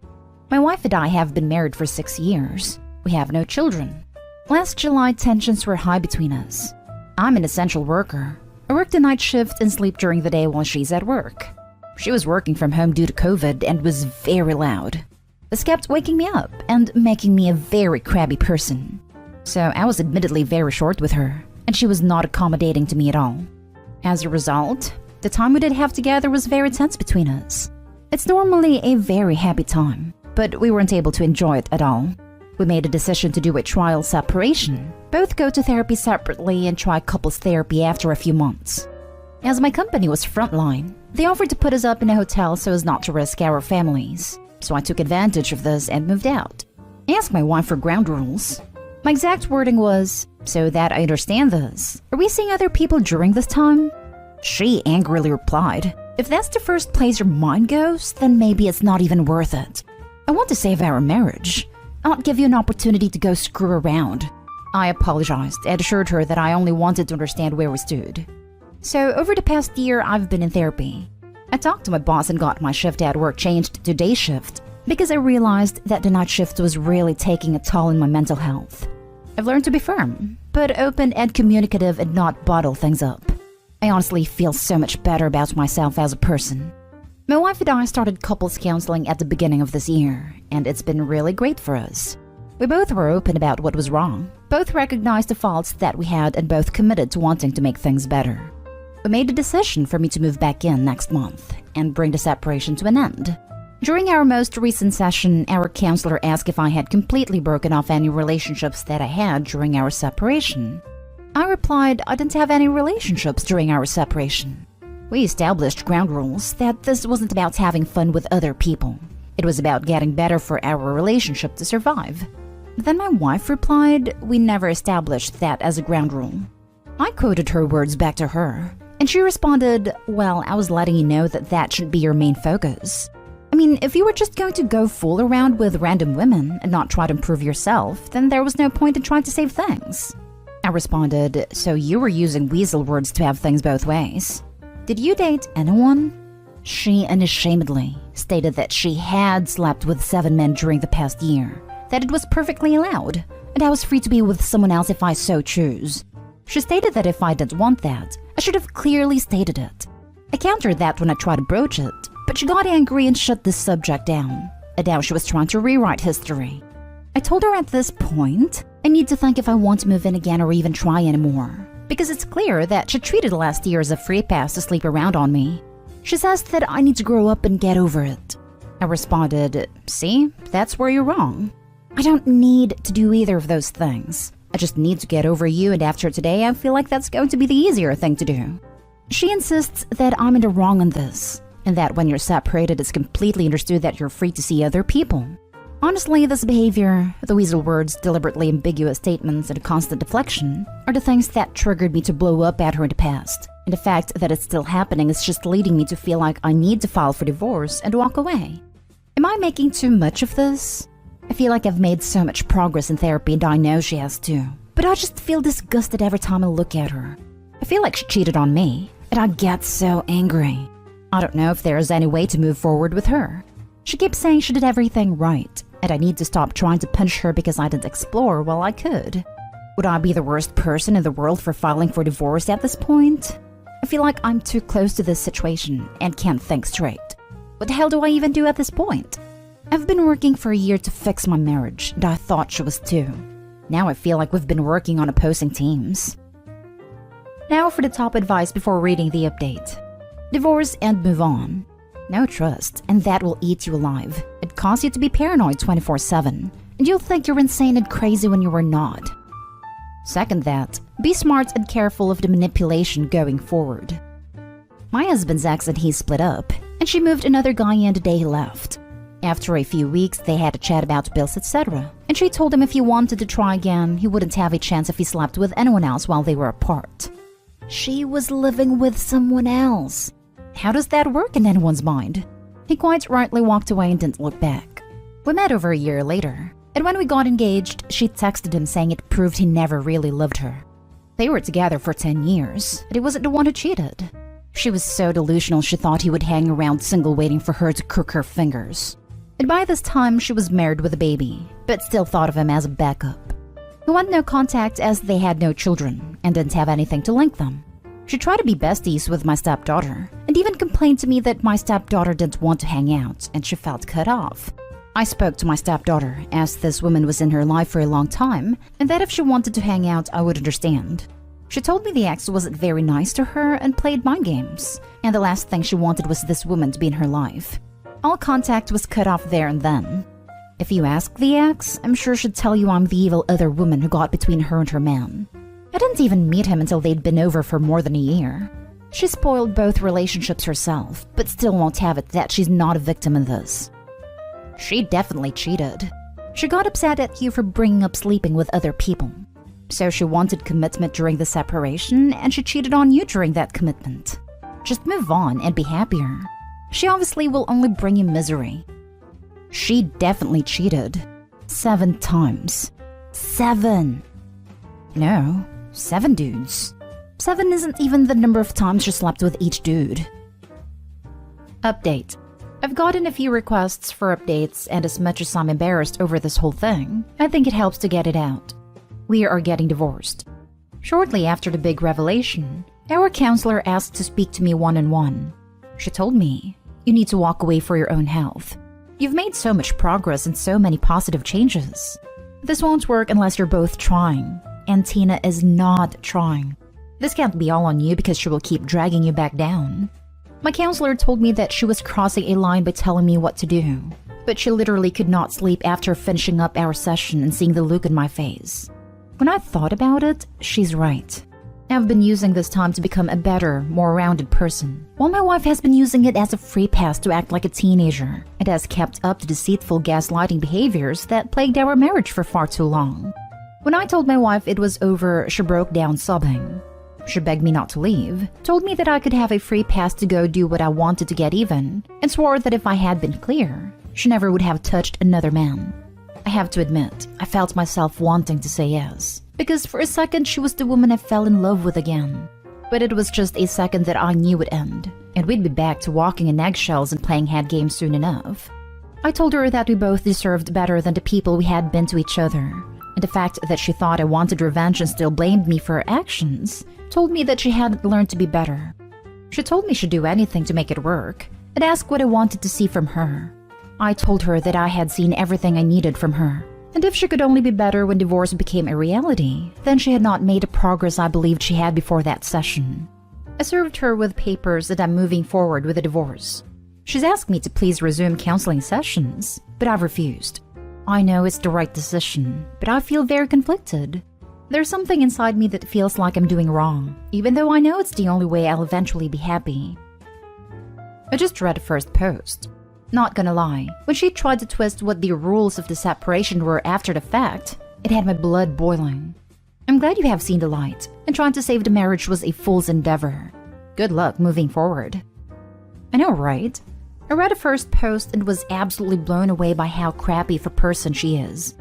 My wife and I have been married for 6 years. We have no children. Last July, tensions were high between us. I'm an essential worker. I work the night shift and sleep during the day while she's at work. She was working from home due to COVID and was very loud. This kept waking me up and making me a very crabby person. So I was admittedly very short with her, and she was not accommodating to me at all. As a result, the time we did have together was very tense between us. It's normally a very happy time, but we weren't able to enjoy it at all. We made a decision to do a trial separation, both go to therapy separately and try couples therapy after a few months. As my company was frontline, they offered to put us up in a hotel so as not to risk our families. So I took advantage of this and moved out. I asked my wife for ground rules. My exact wording was, "So that I understand this, are we seeing other people during this time?" She angrily replied, "If that's the first place your mind goes, then maybe it's not even worth it. I want to save our marriage. I'll give you an opportunity to go screw around." I apologized and assured her that I only wanted to understand where we stood. So over the past year, I've been in therapy. I talked to my boss and got my shift at work changed to day shift because I realized that the night shift was really taking a toll on my mental health. I've learned to be firm, but open and communicative and not bottle things up. I honestly feel so much better about myself as a person. My wife and I started couples counseling at the beginning of this year, and it's been really great for us. We both were open about what was wrong, both recognized the faults that we had, and both committed to wanting to make things better. We made a decision for me to move back in next month and bring the separation to an end. During our most recent session, our counselor asked if I had completely broken off any relationships that I had during our separation. I replied I didn't have any relationships during our separation. We established ground rules that this wasn't about having fun with other people. It was about getting better for our relationship to survive. Then my wife replied, "We never established that as a ground rule." I quoted her words back to her, and she responded, "Well, I was letting you know that that should be your main focus. I mean, if you were just going to go fool around with random women and not try to improve yourself, then there was no point in trying to save things." I responded, "So you were using weasel words to have things both ways. Did you date anyone?" She unashamedly stated that she had slept with 7 men during the past year, that it was perfectly allowed, and I was free to be with someone else if I so choose. She stated that if I didn't want that, I should have clearly stated it. I countered that when I tried to broach it, but she got angry and shut this subject down, and now she was trying to rewrite history. I told her at this point, I need to think if I want to move in again or even try anymore, because it's clear that she treated last year as a free pass to sleep around on me. She says that I need to grow up and get over it. I responded, "See, that's where you're wrong. I don't need to do either of those things. I just need to get over you, and after today, I feel like that's going to be the easier thing to do." She insists that I'm in the wrong on this, and that when you're separated, it's completely understood that you're free to see other people. Honestly, this behavior, the weasel words, deliberately ambiguous statements, and constant deflection are the things that triggered me to blow up at her in the past. And the fact that it's still happening is just leading me to feel like I need to file for divorce and walk away. Am I making too much of this? I feel like I've made so much progress in therapy, and I know she has too. But I just feel disgusted every time I look at her. I feel like she cheated on me, and I get so angry. I don't know if there is any way to move forward with her. She keeps saying she did everything right, and I need to stop trying to punish her because I didn't explore while I could. Would I be the worst person in the world for filing for divorce at this point? I feel like I'm too close to this situation and can't think straight. What the hell do I even do at this point? I've been working for a year to fix my marriage, and I thought she was too. Now I feel like we've been working on opposing teams. Now for the top advice before reading the update. Divorce and move on. No trust, and that will eat you alive. It causes you to be paranoid 24/7, and you'll think you're insane and crazy when you are not. Second that, be smart and careful of the manipulation going forward. My husband's ex and he split up, and she moved another guy in the day he left. After a few weeks, they had a chat about bills, etc., and she told him if he wanted to try again, he wouldn't have a chance if he slept with anyone else while they were apart. She was living with someone else. How does that work in anyone's mind? He quite rightly walked away and didn't look back. We met over a year later, and when we got engaged, she texted him saying it proved he never really loved her. They were together for 10 years, and he wasn't the one who cheated. She was so delusional she thought he would hang around single waiting for her to crook her fingers. And by this time, she was married with a baby, but still thought of him as a backup. He wanted no contact as they had no children and didn't have anything to link them. She tried to be besties with my stepdaughter and even complained to me that my stepdaughter didn't want to hang out and she felt cut off. I spoke to my stepdaughter as this woman was in her life for a long time and that if she wanted to hang out, I would understand. She told me the ex wasn't very nice to her and played mind games, and the last thing she wanted was this woman to be in her life. All contact was cut off there and then. If you ask the ex, I'm sure she'd tell you I'm the evil other woman who got between her and her man. I didn't even meet him until they'd been over for more than a year. She spoiled both relationships herself, but still won't have it that she's not a victim in this. She definitely cheated. She got upset at you for bringing up sleeping with other people. So she wanted commitment during the separation, and she cheated on you during that commitment. Just move on and be happier. She obviously will only bring you misery. She definitely cheated. 7 times. 7! No, 7 dudes. 7 isn't even the number of times she slept with each dude. Update. I've gotten a few requests for updates, and as much as I'm embarrassed over this whole thing, I think it helps to get it out. We are getting divorced. Shortly after the big revelation, our counselor asked to speak to me one-on-one. She told me, "You need to walk away for your own health. You've made so much progress and so many positive changes. This won't work unless you're both trying, and Tina is not trying. This can't be all on you because she will keep dragging you back down." My counselor told me that she was crossing a line by telling me what to do, but she literally could not sleep after finishing up our session and seeing the look in my face. When I thought about it, she's right. I've been using this time to become a better, more rounded person, while my wife has been using it as a free pass to act like a teenager and has kept up the deceitful gaslighting behaviors that plagued our marriage for far too long. When I told my wife it was over, she broke down sobbing. She begged me not to leave, told me that I could have a free pass to go do what I wanted to get even, and swore that if I had been clear, she never would have touched another man. I have to admit, I felt myself wanting to say yes, because for a second she was the woman I fell in love with again. But it was just a second that I knew would end, and we'd be back to walking in eggshells and playing head games soon enough. I told her that we both deserved better than the people we had been to each other, and the fact that she thought I wanted revenge and still blamed me for her actions told me that she hadn't learned to be better. She told me she'd do anything to make it work, and asked what I wanted to see from her. I told her that I had seen everything I needed from her, and if she could only be better when divorce became a reality, then she had not made the progress I believed she had before that session. I served her with papers that I'm moving forward with a divorce. She's asked me to please resume counseling sessions, but I've refused. I know it's the right decision, but I feel very conflicted. There's something inside me that feels like I'm doing wrong, even though I know it's the only way I'll eventually be happy. I just read the first post. Not gonna lie, when she tried to twist what the rules of the separation were after the fact, it had my blood boiling. I'm glad you have seen the light, and trying to save the marriage was a fool's endeavor. Good luck moving forward. I know, right? I read the first post and was absolutely blown away by how crappy of a person she is.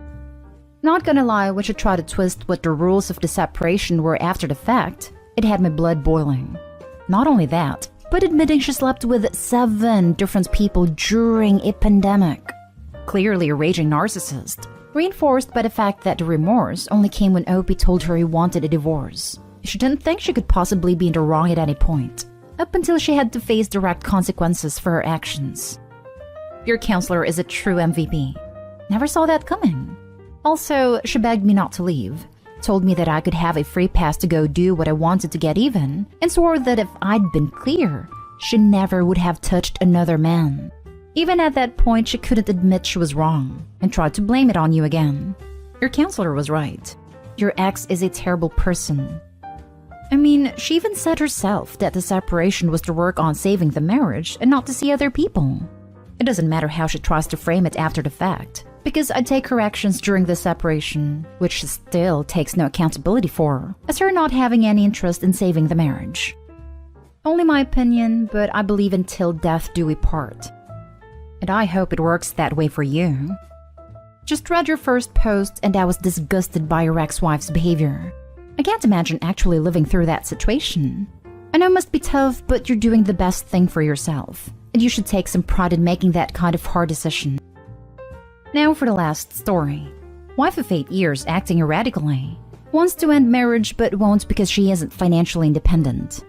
Not gonna lie, when she tried to twist what the rules of the separation were after the fact, it had my blood boiling. Not only that, but admitting she slept with 7 different people during a pandemic. Clearly a raging narcissist, reinforced by the fact that the remorse only came when Opie told her he wanted a divorce. She didn't think she could possibly be in the wrong at any point, up until she had to face direct consequences for her actions. Your counselor is a true MVP. Never saw that coming. Also, she begged me not to leave, told me that I could have a free pass to go do what I wanted to get even, and swore that if I'd been clear, she never would have touched another man. Even at that point, she couldn't admit she was wrong, and tried to blame it on you again. Your counselor was right. Your ex is a terrible person. I mean, she even said herself that the separation was to work on saving the marriage and not to see other people. It doesn't matter how she tries to frame it after the fact, because I take her actions during the separation, which she still takes no accountability for, as her not having any interest in saving the marriage. Only my opinion, but I believe until death do we part. And I hope it works that way for you. Just read your first post and I was disgusted by your ex-wife's behavior. I can't imagine actually living through that situation. I know it must be tough, but you're doing the best thing for yourself, and you should take some pride in making that kind of hard decision. Now for the last story. Wife of 8 years acting erratically. Wants to end marriage but won't because she isn't financially independent.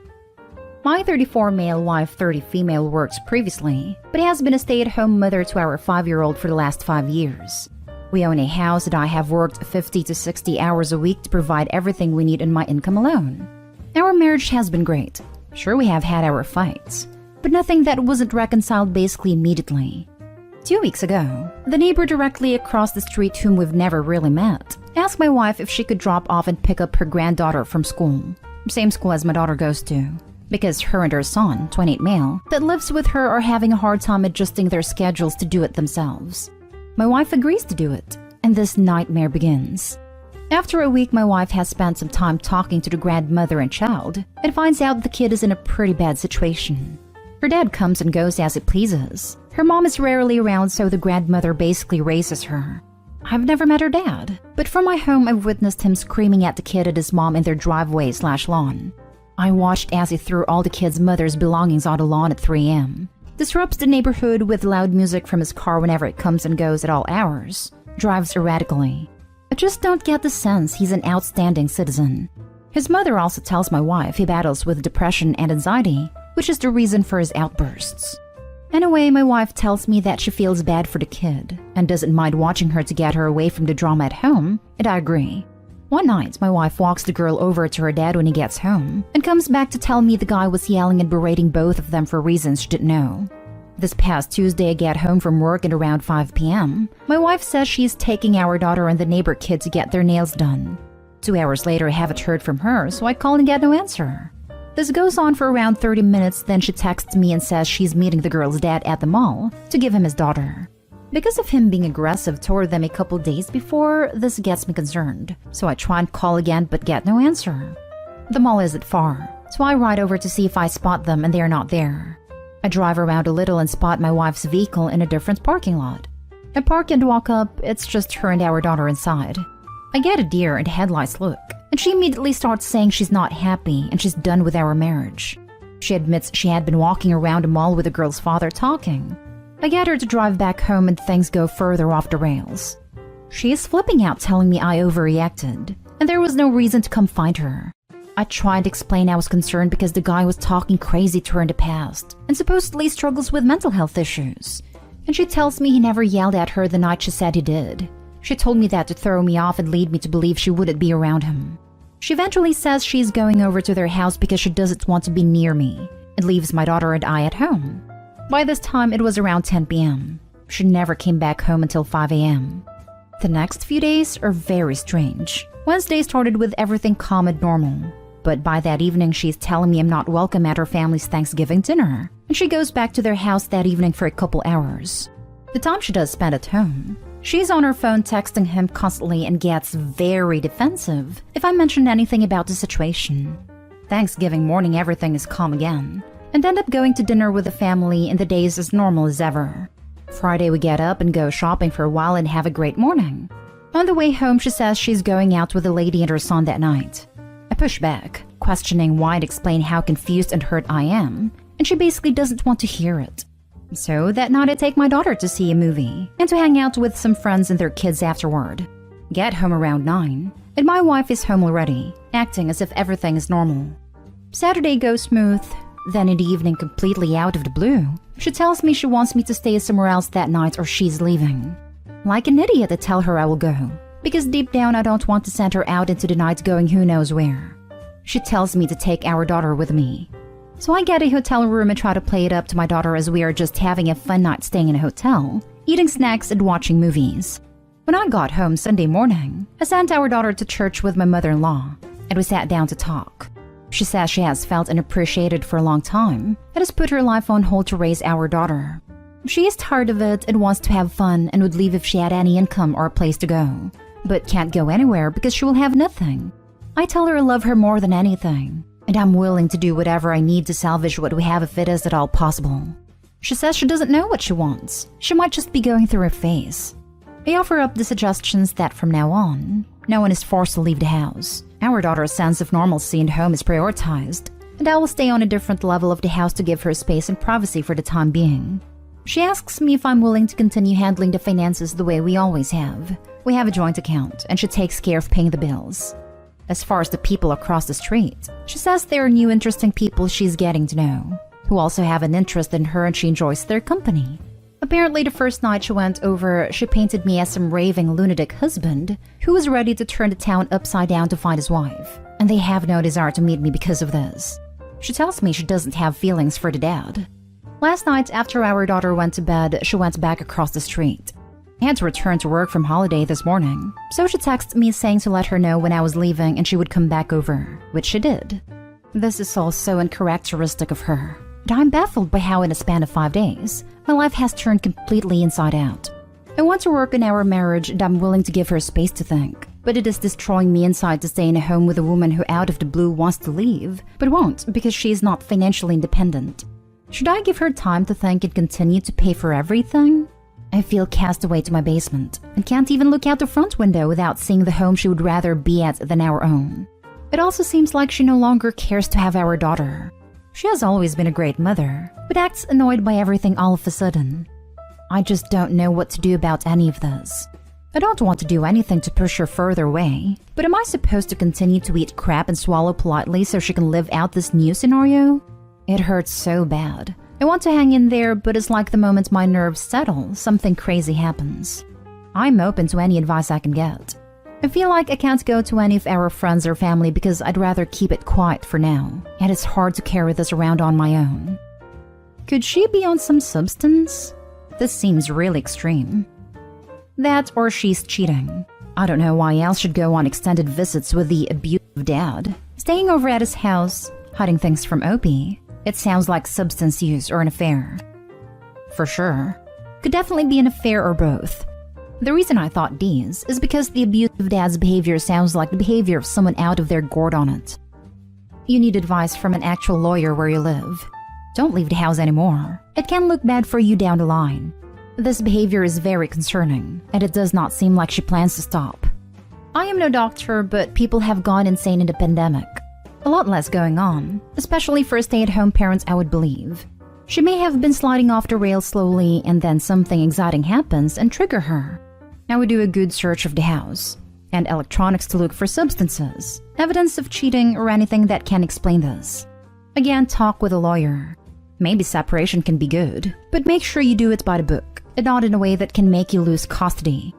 My 34 male wife, 30 female works previously, but has been a stay-at-home mother to our 5-year-old for the last 5 years. We own a house and I have worked 50 to 60 hours a week to provide everything we need in my income alone. Our marriage has been great. Sure, we have had our fights, but nothing that wasn't reconciled basically immediately. 2 weeks ago, the neighbor directly across the street, whom we've never really met, asked my wife if she could drop off and pick up her granddaughter from school. Same school as my daughter goes to. because her and her son, 28 male, that lives with her are having a hard time adjusting their schedules to do it themselves. My wife agrees to do it, and this nightmare begins. After a week, my wife has spent some time talking to the grandmother and child and finds out the kid is in a pretty bad situation. Her dad comes and goes as he pleases. Her mom is rarely around, so the grandmother basically raises her. I've never met her dad, but from my home I've witnessed him screaming at the kid and his mom in their driveway/lawn. I watched as he threw all the kid's mother's belongings on the lawn at 3 a.m. Disrupts the neighborhood with loud music from his car whenever it comes and goes at all hours. Drives erratically. I just don't get the sense he's an outstanding citizen. His mother also tells my wife he battles with depression and anxiety, which is the reason for his outbursts. Anyway, my wife tells me that she feels bad for the kid and doesn't mind watching her to get her away from the drama at home, and I agree. One night, my wife walks the girl over to her dad when he gets home and comes back to tell me the guy was yelling and berating both of them for reasons she didn't know. This past Tuesday, I get home from work at around 5 p.m. My wife says she's taking our daughter and the neighbor kid to get their nails done. 2 hours later, I haven't heard from her, so I call and get no answer. This goes on for around 30 minutes, then she texts me and says she's meeting the girl's dad at the mall to give him his daughter. Because of him being aggressive toward them a couple days before, this gets me concerned, so I try and call again but get no answer. The mall isn't far, so I ride over to see if I spot them and they are not there. I drive around a little and spot my wife's vehicle in a different parking lot. I park and walk up, it's just her and our daughter inside. I get a deer and headlights look, and she immediately starts saying she's not happy and she's done with our marriage. She admits she had been walking around the mall with the girl's father talking. I get her to drive back home and things go further off the rails. She is flipping out, telling me I overreacted, and there was no reason to come find her. I tried to explain I was concerned because the guy was talking crazy to her in the past and supposedly struggles with mental health issues. And she tells me he never yelled at her the night she said he did. She told me that to throw me off and lead me to believe she wouldn't be around him. She eventually says she's going over to their house because she doesn't want to be near me and leaves my daughter and I at home. By this time, it was around 10 p.m. She never came back home until 5 a.m. The next few days are very strange. Wednesday started with everything calm and normal. But by that evening, she's telling me I'm not welcome at her family's Thanksgiving dinner, and she goes back to their house that evening for a couple hours. The time she does spend at home, she's on her phone texting him constantly and gets very defensive if I mention anything about the situation. Thanksgiving morning, everything is calm again, and end up going to dinner with the family and the day is as normal as ever. Friday, we get up and go shopping for a while and have a great morning. On the way home, she says she's going out with a lady and her son that night. I push back, questioning why and explain how confused and hurt I am, and she basically doesn't want to hear it. So that night I take my daughter to see a movie and to hang out with some friends and their kids afterward. Get home around 9, and my wife is home already, acting as if everything is normal. Saturday goes smooth, then in the evening, completely out of the blue, she tells me she wants me to stay somewhere else that night or she's leaving. Like an idiot, I tell her I will go, because deep down I don't want to send her out into the night going who knows where. She tells me to take our daughter with me. So I get a hotel room and try to play it up to my daughter as we are just having a fun night staying in a hotel, eating snacks and watching movies. When I got home Sunday morning, I sent our daughter to church with my mother-in-law, and we sat down to talk. She says she has felt unappreciated for a long time and has put her life on hold to raise our daughter. She is tired of it and wants to have fun and would leave if she had any income or a place to go, but can't go anywhere because she will have nothing. I tell her I love her more than anything, and I'm willing to do whatever I need to salvage what we have if it is at all possible. She says she doesn't know what she wants. She might just be going through a phase. I offer up the suggestions that from now on, no one is forced to leave the house. Our daughter's sense of normalcy and home is prioritized, and I will stay on a different level of the house to give her space and privacy for the time being. She asks me if I'm willing to continue handling the finances the way we always have. We have a joint account, and she takes care of paying the bills. As far as the people across the street, she says there are new interesting people she's getting to know, who also have an interest in her and she enjoys their company. Apparently the first night she went over, she painted me as some raving lunatic husband who was ready to turn the town upside down to find his wife, and they have no desire to meet me because of this. She tells me she doesn't have feelings for the dad. Last night, after our daughter went to bed, she went back across the street. I had to return to work from holiday this morning, so she texted me saying to let her know when I was leaving and she would come back over, which she did. This is all so uncharacteristic of her. But I'm baffled by how in a span of 5 days, my life has turned completely inside out. I want to work on our marriage and I'm willing to give her space to think. But it is destroying me inside to stay in a home with a woman who out of the blue wants to leave, but won't because she is not financially independent. Should I give her time to think and continue to pay for everything? I feel cast away to my basement and can't even look out the front window without seeing the home she would rather be at than our own. It also seems like she no longer cares to have our daughter. She has always been a great mother, but acts annoyed by everything all of a sudden. I just don't know what to do about any of this. I don't want to do anything to push her further away, but am I supposed to continue to eat crap and swallow politely so she can live out this new scenario? It hurts so bad. I want to hang in there, but it's like the moment my nerves settle, something crazy happens. I'm open to any advice I can get. I feel like I can't go to any of our friends or family because I'd rather keep it quiet for now, and it's hard to carry this around on my own. Could she be on some substance? This seems really extreme. That or she's cheating. I don't know why else should go on extended visits with the abusive dad. Staying over at his house, hiding things from Opie. It sounds like substance use or an affair. For sure. Could definitely be an affair or both. The reason I thought these is because the abusive dad's behavior sounds like the behavior of someone out of their gourd on it. You need advice from an actual lawyer where you live. Don't leave the house anymore. It can look bad for you down the line. This behavior is very concerning, and it does not seem like she plans to stop. I am no doctor, but people have gone insane in the pandemic. A lot less going on, especially for stay-at-home parents, I would believe. She may have been sliding off the rails slowly, and then something exciting happens and trigger her. I would do a good search of the house and electronics to look for substances, evidence of cheating, or anything that can explain this. Again, talk with a lawyer. Maybe separation can be good, but make sure you do it by the book, and not in a way that can make you lose custody.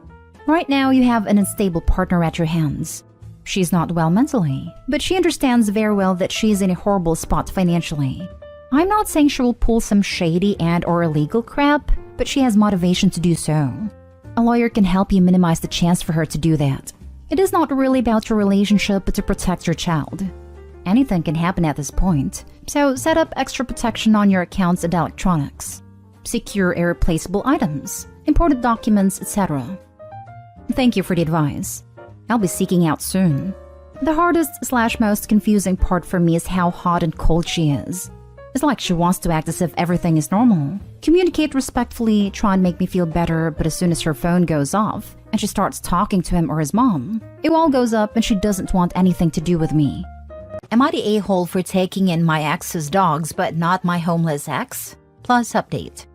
Right now, you have an unstable partner at your hands. She's not well mentally, but she understands very well that she's in a horrible spot financially. I'm not saying she will pull some shady and/or illegal crap, but she has motivation to do so. A lawyer can help you minimize the chance for her to do that. It is not really about your relationship, but to protect your child. Anything can happen at this point, so set up extra protection on your accounts and electronics. Secure irreplaceable items, important documents, etc. Thank you for the advice. I'll be seeking out soon. The hardest/most confusing part for me is how hot and cold she is. It's like she wants to act as if everything is normal. Communicate respectfully, try and make me feel better, but as soon as her phone goes off and she starts talking to him or his mom, it all goes up and she doesn't want anything to do with me. Am I the a-hole for taking in my ex's dogs but not my homeless ex? Plus update.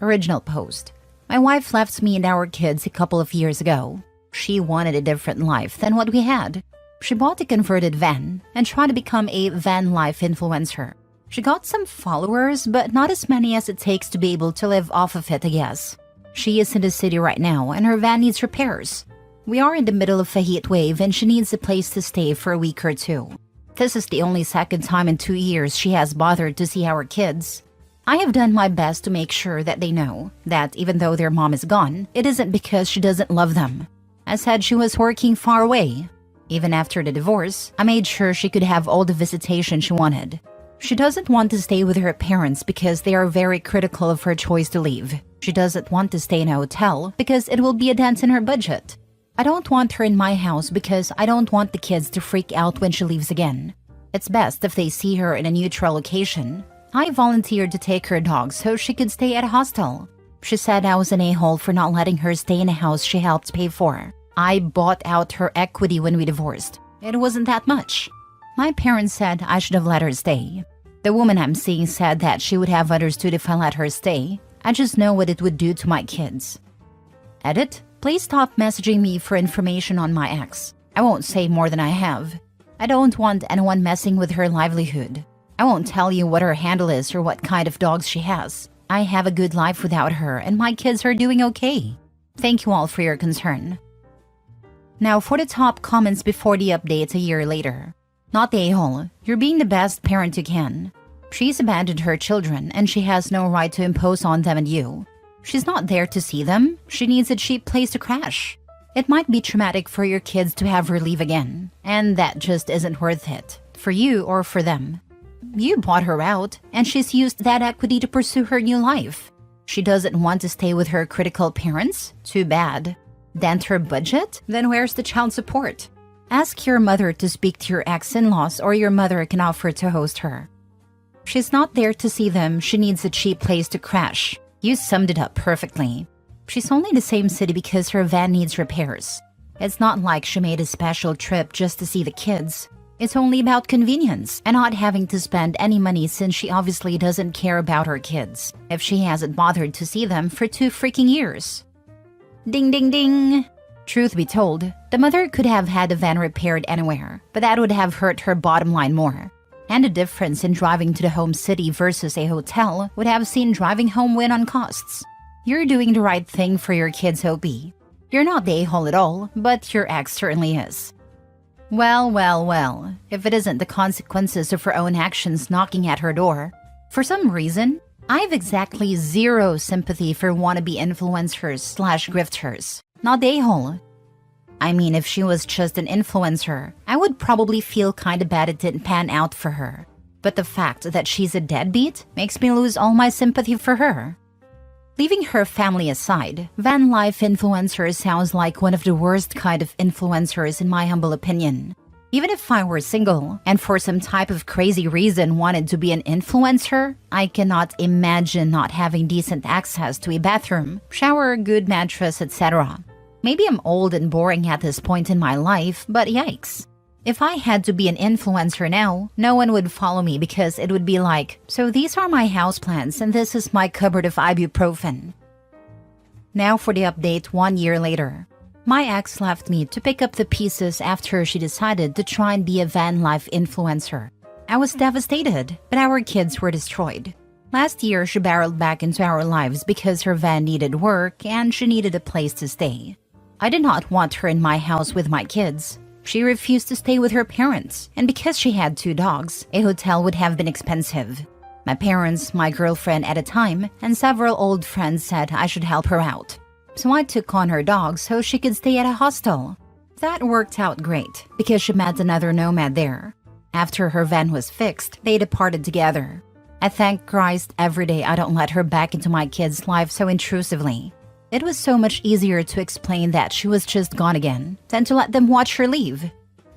Original post. My wife left me and our kids a couple of years ago. She wanted a different life than what we had. She bought a converted van and tried to become a van life influencer. She got some followers, but not as many as it takes to be able to live off of it, I guess. She is in the city right now, and her van needs repairs. We are in the middle of a heat wave, and she needs a place to stay for a week or two. This is the only second time in 2 years she has bothered to see our kids. I have done my best to make sure that they know that even though their mom is gone, it isn't because she doesn't love them. I said she was working far away. Even after the divorce, I made sure she could have all the visitation she wanted. She doesn't want to stay with her parents because they are very critical of her choice to leave. She doesn't want to stay in a hotel because it will be a dent in her budget. I don't want her in my house because I don't want the kids to freak out when she leaves again. It's best if they see her in a neutral location. I volunteered to take her dog so she could stay at a hostel. She said I was an a-hole for not letting her stay in a house she helped pay for. I bought out her equity when we divorced. It wasn't that much. My parents said I should have let her stay. The woman I'm seeing said that she would have understood if I let her stay. I just know what it would do to my kids. Edit. Please stop messaging me for information on my ex. I won't say more than I have. I don't want anyone messing with her livelihood. I won't tell you what her handle is or what kind of dogs she has. I have a good life without her and my kids are doing okay. Thank you all for your concern. Now for the top comments before the updates a year later. Not the a-hole. You're being the best parent you can. She's abandoned her children and she has no right to impose on them and you. She's not there to see them. She needs a cheap place to crash. It might be traumatic for your kids to have her leave again, and that just isn't worth it. for you or for them. You bought her out, and she's used that equity to pursue her new life. She doesn't want to stay with her critical parents? Too bad. Dent her budget? Then where's the child support? Ask your mother to speak to your ex-in-laws, or your mother can offer to host her. She's not there to see them, she needs a cheap place to crash. You summed it up perfectly. She's only in the same city because her van needs repairs. It's not like she made a special trip just to see the kids. It's only about convenience and not having to spend any money since she obviously doesn't care about her kids if she hasn't bothered to see them for 2 freaking years. Ding ding ding! Truth be told, the mother could have had the van repaired anywhere, but that would have hurt her bottom line more. And the difference in driving to the home city versus a hotel would have seen driving home win on costs. You're doing the right thing for your kids, Opie. You're not the a-hole at all, but your ex certainly is. Well, if it isn't the consequences of her own actions knocking at her door. For some reason, I've exactly zero sympathy for wannabe influencers/grifters. Not the a-hole. I mean, if she was just an influencer, I would probably feel kinda bad it didn't pan out for her. But the fact that she's a deadbeat makes me lose all my sympathy for her. Leaving her family aside, van life influencer sounds like one of the worst kind of influencers in my humble opinion. Even if I were single and for some type of crazy reason wanted to be an influencer, I cannot imagine not having decent access to a bathroom, shower, good mattress, etc. Maybe I'm old and boring at this point in my life, but yikes. If I had to be an influencer now, no one would follow me because it would be like, so these are my houseplants and this is my cupboard of ibuprofen. Now for the update 1 year later. My ex left me to pick up the pieces after she decided to try and be a van life influencer. I was devastated, but our kids were destroyed. Last year, she barreled back into our lives because her van needed work and she needed a place to stay. I did not want her in my house with my kids. She refused to stay with her parents, and because she had 2 dogs, a hotel would have been expensive. My parents, my girlfriend at a time, and several old friends said I should help her out. So I took on her dogs so she could stay at a hostel. That worked out great, because she met another nomad there. After her van was fixed, they departed together. I thank Christ every day I don't let her back into my kids' life so intrusively. It was so much easier to explain that she was just gone again than to let them watch her leave.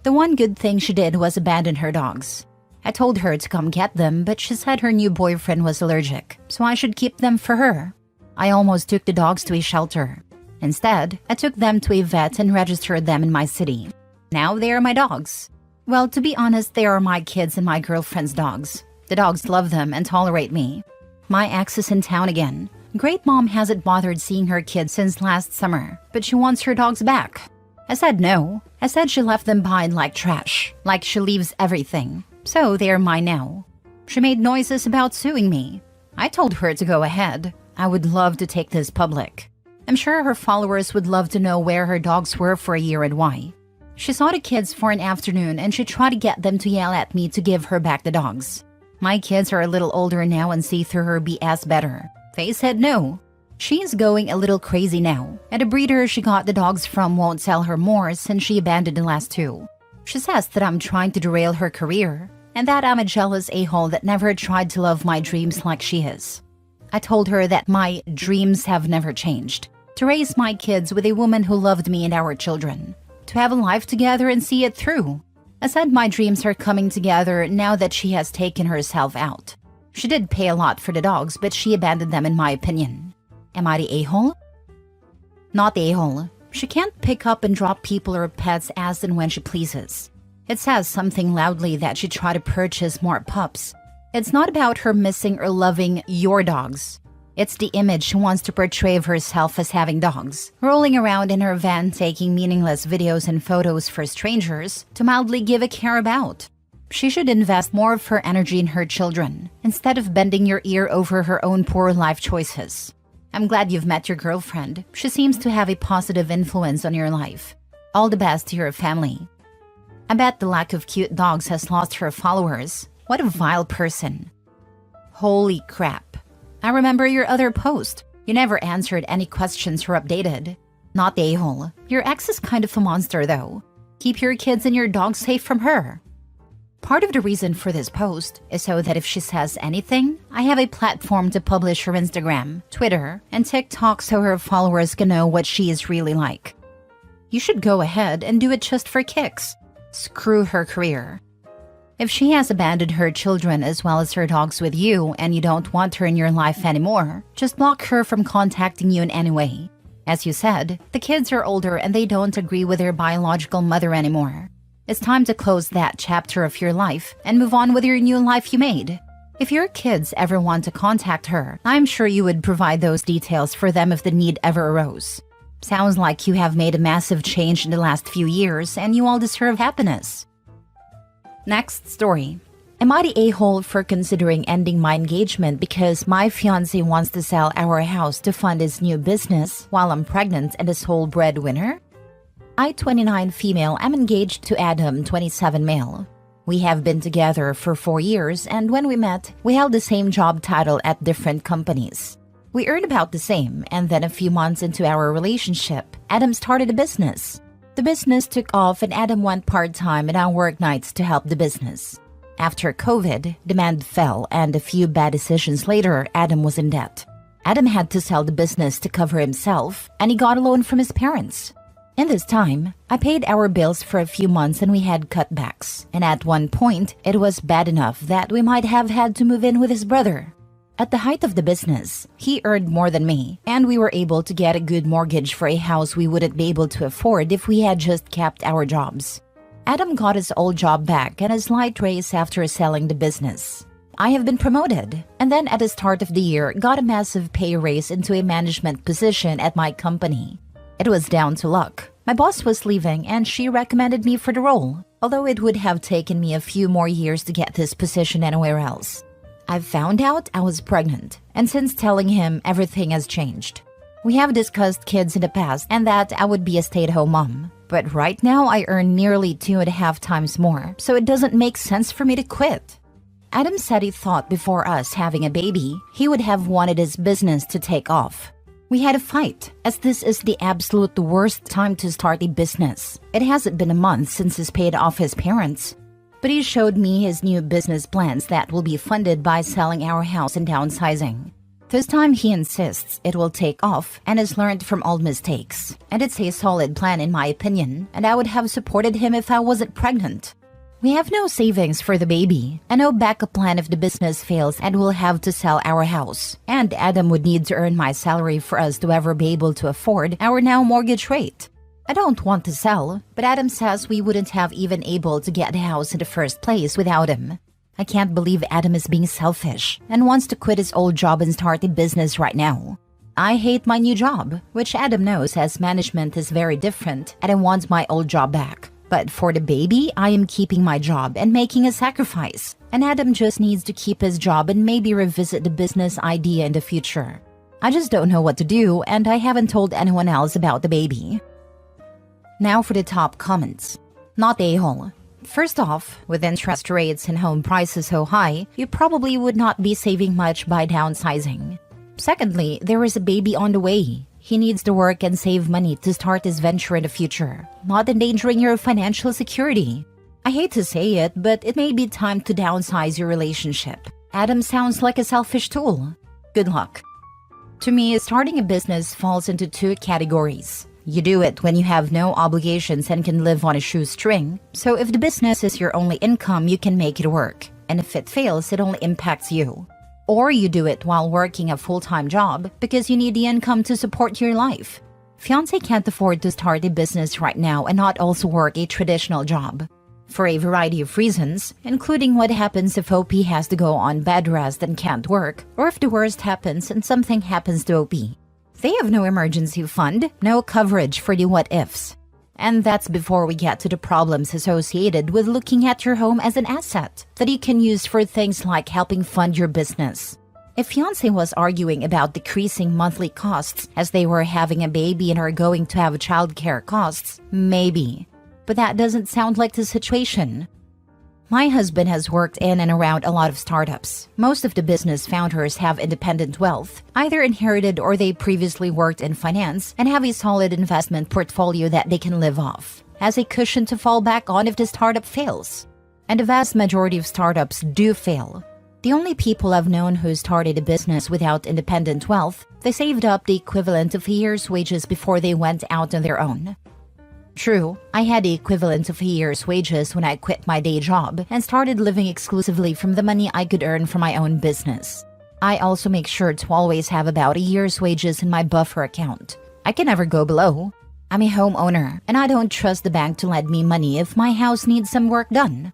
The one good thing she did was abandon her dogs. I told her to come get them, but she said her new boyfriend was allergic, so I should keep them for her. I almost took the dogs to a shelter. Instead, I took them to a vet and registered them in my city. Now they are my dogs. Well, to be honest, they are my kids and my girlfriend's dogs. The dogs love them and tolerate me. My ex is in town again. Great mom hasn't bothered seeing her kids since last summer, but she wants her dogs back. I said no. I said she left them behind like trash, like she leaves everything. So they are mine now. She made noises about suing me. I told her to go ahead. I would love to take this public. I'm sure her followers would love to know where her dogs were for a year and why. She saw the kids for an afternoon and she tried to get them to yell at me to give her back the dogs. My kids are a little older now and see through her BS better. They said no. She's going a little crazy now, and the breeder she got the dogs from won't sell her more since she abandoned the last 2. She says that I'm trying to derail her career, and that I'm a jealous a-hole that never tried to love my dreams like she is. I told her that my dreams have never changed. To raise my kids with a woman who loved me and our children. To have a life together and see it through. I said my dreams are coming together now that she has taken herself out. She did pay a lot for the dogs, but she abandoned them in my opinion. Am I the a-hole? Not the a-hole. She can't pick up and drop people or pets as and when she pleases. It says something loudly that she tried to purchase more pups. It's not about her missing or loving your dogs. It's the image she wants to portray of herself as having dogs, rolling around in her van taking meaningless videos and photos for strangers to mildly give a care about. She should invest more of her energy in her children, instead of bending your ear over her own poor life choices. I'm glad you've met your girlfriend. She seems to have a positive influence on your life. All the best to your family. I bet the lack of cute dogs has lost her followers. What a vile person. Holy crap. I remember your other post. You never answered any questions or updated. Not the a-hole. Your ex is kind of a monster though. Keep your kids and your dogs safe from her. Part of the reason for this post is so that if she says anything, I have a platform to publish her Instagram, Twitter, and TikTok so her followers can know what she is really like. You should go ahead and do it just for kicks. Screw her career. If she has abandoned her children as well as her dogs with you and you don't want her in your life anymore, just block her from contacting you in any way. As you said, the kids are older and they don't agree with their biological mother anymore. It's time to close that chapter of your life and move on with your new life you made. If your kids ever want to contact her, I'm sure you would provide those details for them if the need ever arose. Sounds like you have made a massive change in the last few years and you all deserve happiness. Next story. Am I the a-hole for considering ending my engagement because my fiancé wants to sell our house to fund his new business while I'm pregnant and the sole breadwinner? I, 29 female, am engaged to Adam, 27 male. We have been together for 4 years, and when we met, we held the same job title at different companies. We earned about the same, and then a few months into our relationship, Adam started a business. The business took off and Adam went part-time and I worked nights to help the business. After COVID, demand fell, and a few bad decisions later, Adam was in debt. Adam had to sell the business to cover himself, and he got a loan from his parents. In this time, I paid our bills for a few months and we had cutbacks, and at one point, it was bad enough that we might have had to move in with his brother. At the height of the business, he earned more than me, and we were able to get a good mortgage for a house we wouldn't be able to afford if we had just kept our jobs. Adam got his old job back and a slight raise after selling the business. I have been promoted, and then at the start of the year, got a massive pay raise into a management position at my company. It was down to luck. My boss was leaving and she recommended me for the role, although it would have taken me a few more years to get this position anywhere else. I found out I was pregnant, and since telling him, everything has changed. We have discussed kids in the past and that I would be a stay-at-home mom, but right now I earn nearly 2.5 times more, so it doesn't make sense for me to quit. Adam said he thought before us having a baby, he would have wanted his business to take off. We had a fight, as this is the absolute worst time to start a business. It hasn't been a month since he's paid off his parents. But he showed me his new business plans that will be funded by selling our house and downsizing. This time he insists it will take off and has learned from old mistakes. And it's a solid plan in my opinion, and I would have supported him if I wasn't pregnant. We have no savings for the baby, and no backup plan if the business fails and we'll have to sell our house. And Adam would need to earn my salary for us to ever be able to afford our now mortgage rate. I don't want to sell, but Adam says we wouldn't have even able to get the house in the first place without him. I can't believe Adam is being selfish and wants to quit his old job and start a business right now. I hate my new job, which Adam knows as management is very different, and I want my old job back. But for the baby, I am keeping my job and making a sacrifice. And Adam just needs to keep his job and maybe revisit the business idea in the future. I just don't know what to do, and I haven't told anyone else about the baby. Now for the top comments. Not a-hole. First off, with interest rates and home prices so high, you probably would not be saving much by downsizing. Secondly, there is a baby on the way. He needs to work and save money to start his venture in the future, not endangering your financial security. I hate to say it, but it may be time to downsize your relationship. Adam sounds like a selfish tool. Good luck. To me, starting a business falls into 2 categories. You do it when you have no obligations and can live on a shoestring. So if the business is your only income, you can make it work. And if it fails, it only impacts you. Or you do it while working a full-time job because you need the income to support your life. Fiancé can't afford to start a business right now and not also work a traditional job. For a variety of reasons, including what happens if OP has to go on bed rest and can't work, or if the worst happens and something happens to OP. They have no emergency fund, no coverage for the what-ifs. And that's before we get to the problems associated with looking at your home as an asset that you can use for things like helping fund your business. If fiancé was arguing about decreasing monthly costs as they were having a baby and are going to have childcare costs, maybe. But that doesn't sound like the situation. My husband has worked in and around a lot of startups. Most of the business founders have independent wealth, either inherited or they previously worked in finance and have a solid investment portfolio that they can live off, as a cushion to fall back on if the startup fails. And the vast majority of startups do fail. The only people I've known who started a business without independent wealth, they saved up the equivalent of a year's wages before they went out on their own. True, I had the equivalent of a year's wages when I quit my day job and started living exclusively from the money I could earn from my own business. I also make sure to always have about a year's wages in my buffer account. I can never go below. I'm a homeowner, and I don't trust the bank to lend me money if my house needs some work done.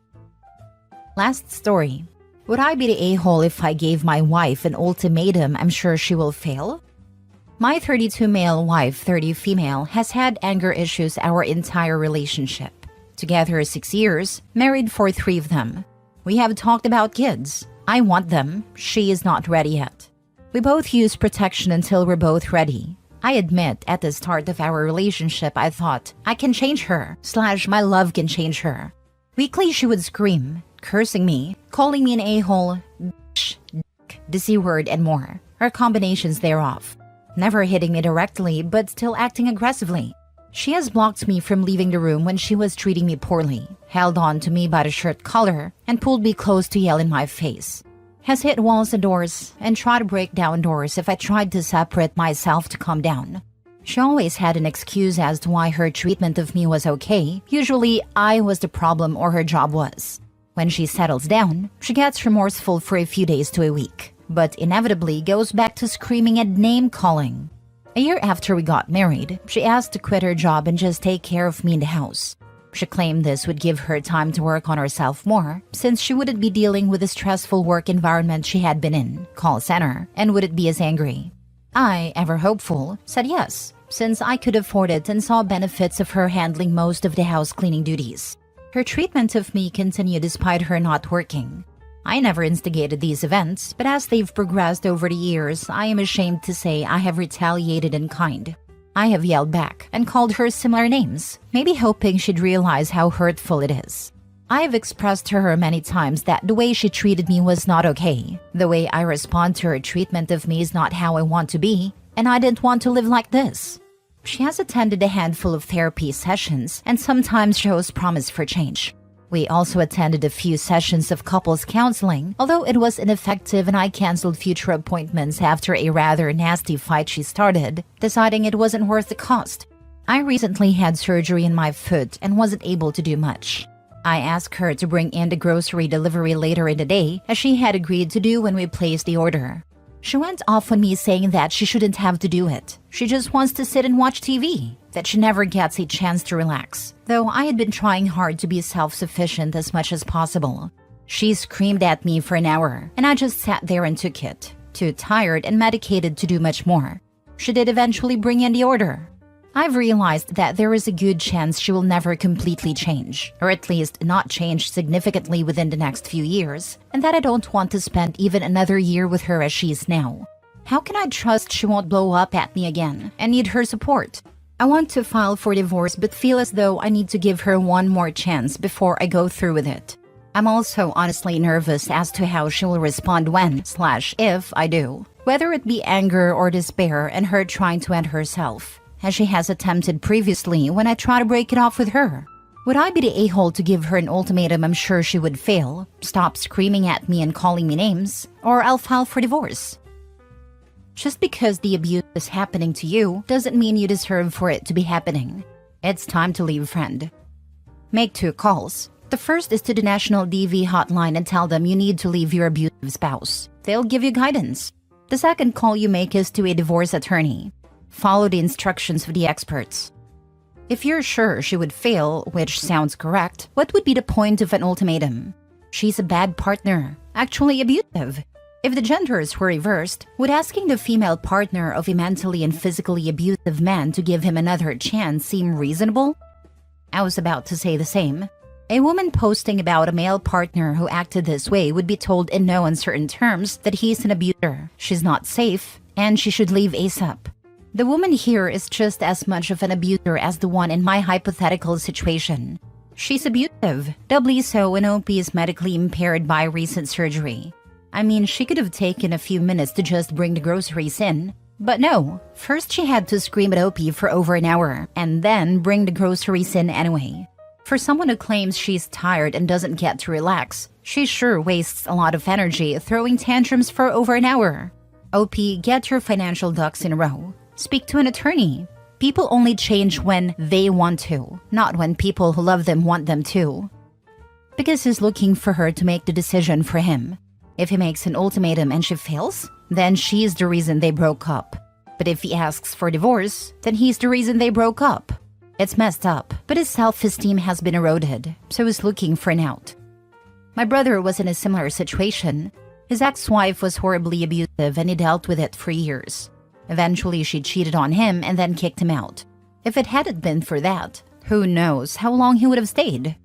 Last story. Would I be the a-hole if I gave my wife an ultimatum I'm sure she will fail? My 32 male wife, 30 female, has had anger issues our entire relationship. Together 6 years, married for 3 of them. We have talked about kids. I want them. She is not ready yet. We both use protection until we're both ready. I admit, at the start of our relationship, I thought, I can change her, / my love can change her. Weekly she would scream, cursing me, calling me an a-hole, bitch, dick, the C-word, and more, or combinations thereof. Never hitting me directly, but still acting aggressively. She has blocked me from leaving the room when she was treating me poorly, held on to me by the shirt collar, and pulled me close to yell in my face. Has hit walls and doors, and tried to break down doors if I tried to separate myself to calm down. She always had an excuse as to why her treatment of me was okay. Usually, I was the problem or her job was. When she settles down, she gets remorseful for a few days to a week, but inevitably goes back to screaming and name-calling. A year after we got married, she asked to quit her job and just take care of me in the house. She claimed this would give her time to work on herself more, since she wouldn't be dealing with the stressful work environment she had been in, call center, and wouldn't be as angry. I, ever hopeful, said yes, since I could afford it and saw benefits of her handling most of the house cleaning duties. Her treatment of me continued despite her not working. I never instigated these events, but as they've progressed over the years, I am ashamed to say I have retaliated in kind. I have yelled back and called her similar names, maybe hoping she'd realize how hurtful it is. I have expressed to her many times that the way she treated me was not okay. The way I respond to her treatment of me is not how I want to be, and I didn't want to live like this. She has attended a handful of therapy sessions and sometimes shows promise for change. We also attended a few sessions of couples counseling, although it was ineffective and I canceled future appointments after a rather nasty fight she started, deciding it wasn't worth the cost. I recently had surgery in my foot and wasn't able to do much. I asked her to bring in the grocery delivery later in the day, as she had agreed to do when we placed the order. She went off on me saying that she shouldn't have to do it. She just wants to sit and watch TV, that she never gets a chance to relax, though I had been trying hard to be self-sufficient as much as possible. She screamed at me for an hour, and I just sat there and took it, too tired and medicated to do much more. She did eventually bring in the order. I've realized that there is a good chance she will never completely change, or at least not change significantly within the next few years, and that I don't want to spend even another year with her as she is now. How can I trust she won't blow up at me again and need her support? I want to file for divorce but feel as though I need to give her one more chance before I go through with it. I'm also honestly nervous as to how she will respond when / if I do, whether it be anger or despair and her trying to end herself, as she has attempted previously when I try to break it off with her. Would I be the a-hole to give her an ultimatum I'm sure she would fail, stop screaming at me and calling me names, or I'll file for divorce? Just because the abuse is happening to you doesn't mean you deserve for it to be happening. It's time to leave, friend. Make 2 calls. The first is to the National DV hotline and tell them you need to leave your abusive spouse. They'll give you guidance. The second call you make is to a divorce attorney. Follow the instructions of the experts. If you're sure she would fail, which sounds correct, what would be the point of an ultimatum? She's a bad partner, actually abusive. If the genders were reversed, would asking the female partner of a mentally and physically abusive man to give him another chance seem reasonable? I was about to say the same. A woman posting about a male partner who acted this way would be told in no uncertain terms that he's an abuser, she's not safe, and she should leave ASAP. The woman here is just as much of an abuser as the one in my hypothetical situation. She's abusive, doubly so when OP is medically impaired by recent surgery. I mean, she could have taken a few minutes to just bring the groceries in. But no, first she had to scream at OP for over an hour, and then bring the groceries in anyway. For someone who claims she's tired and doesn't get to relax, she sure wastes a lot of energy throwing tantrums for over an hour. OP, get your financial ducks in a row. Speak to an attorney. People only change when they want to, not when people who love them want them to. Because he's looking for her to make the decision for him. If he makes an ultimatum and she fails, then she's the reason they broke up. But if he asks for divorce, then he's the reason they broke up. It's messed up, but his self-esteem has been eroded, so he's looking for an out. My brother was in a similar situation. His ex-wife was horribly abusive and he dealt with it for years. Eventually, she cheated on him and then kicked him out. If it hadn't been for that, who knows how long he would have stayed.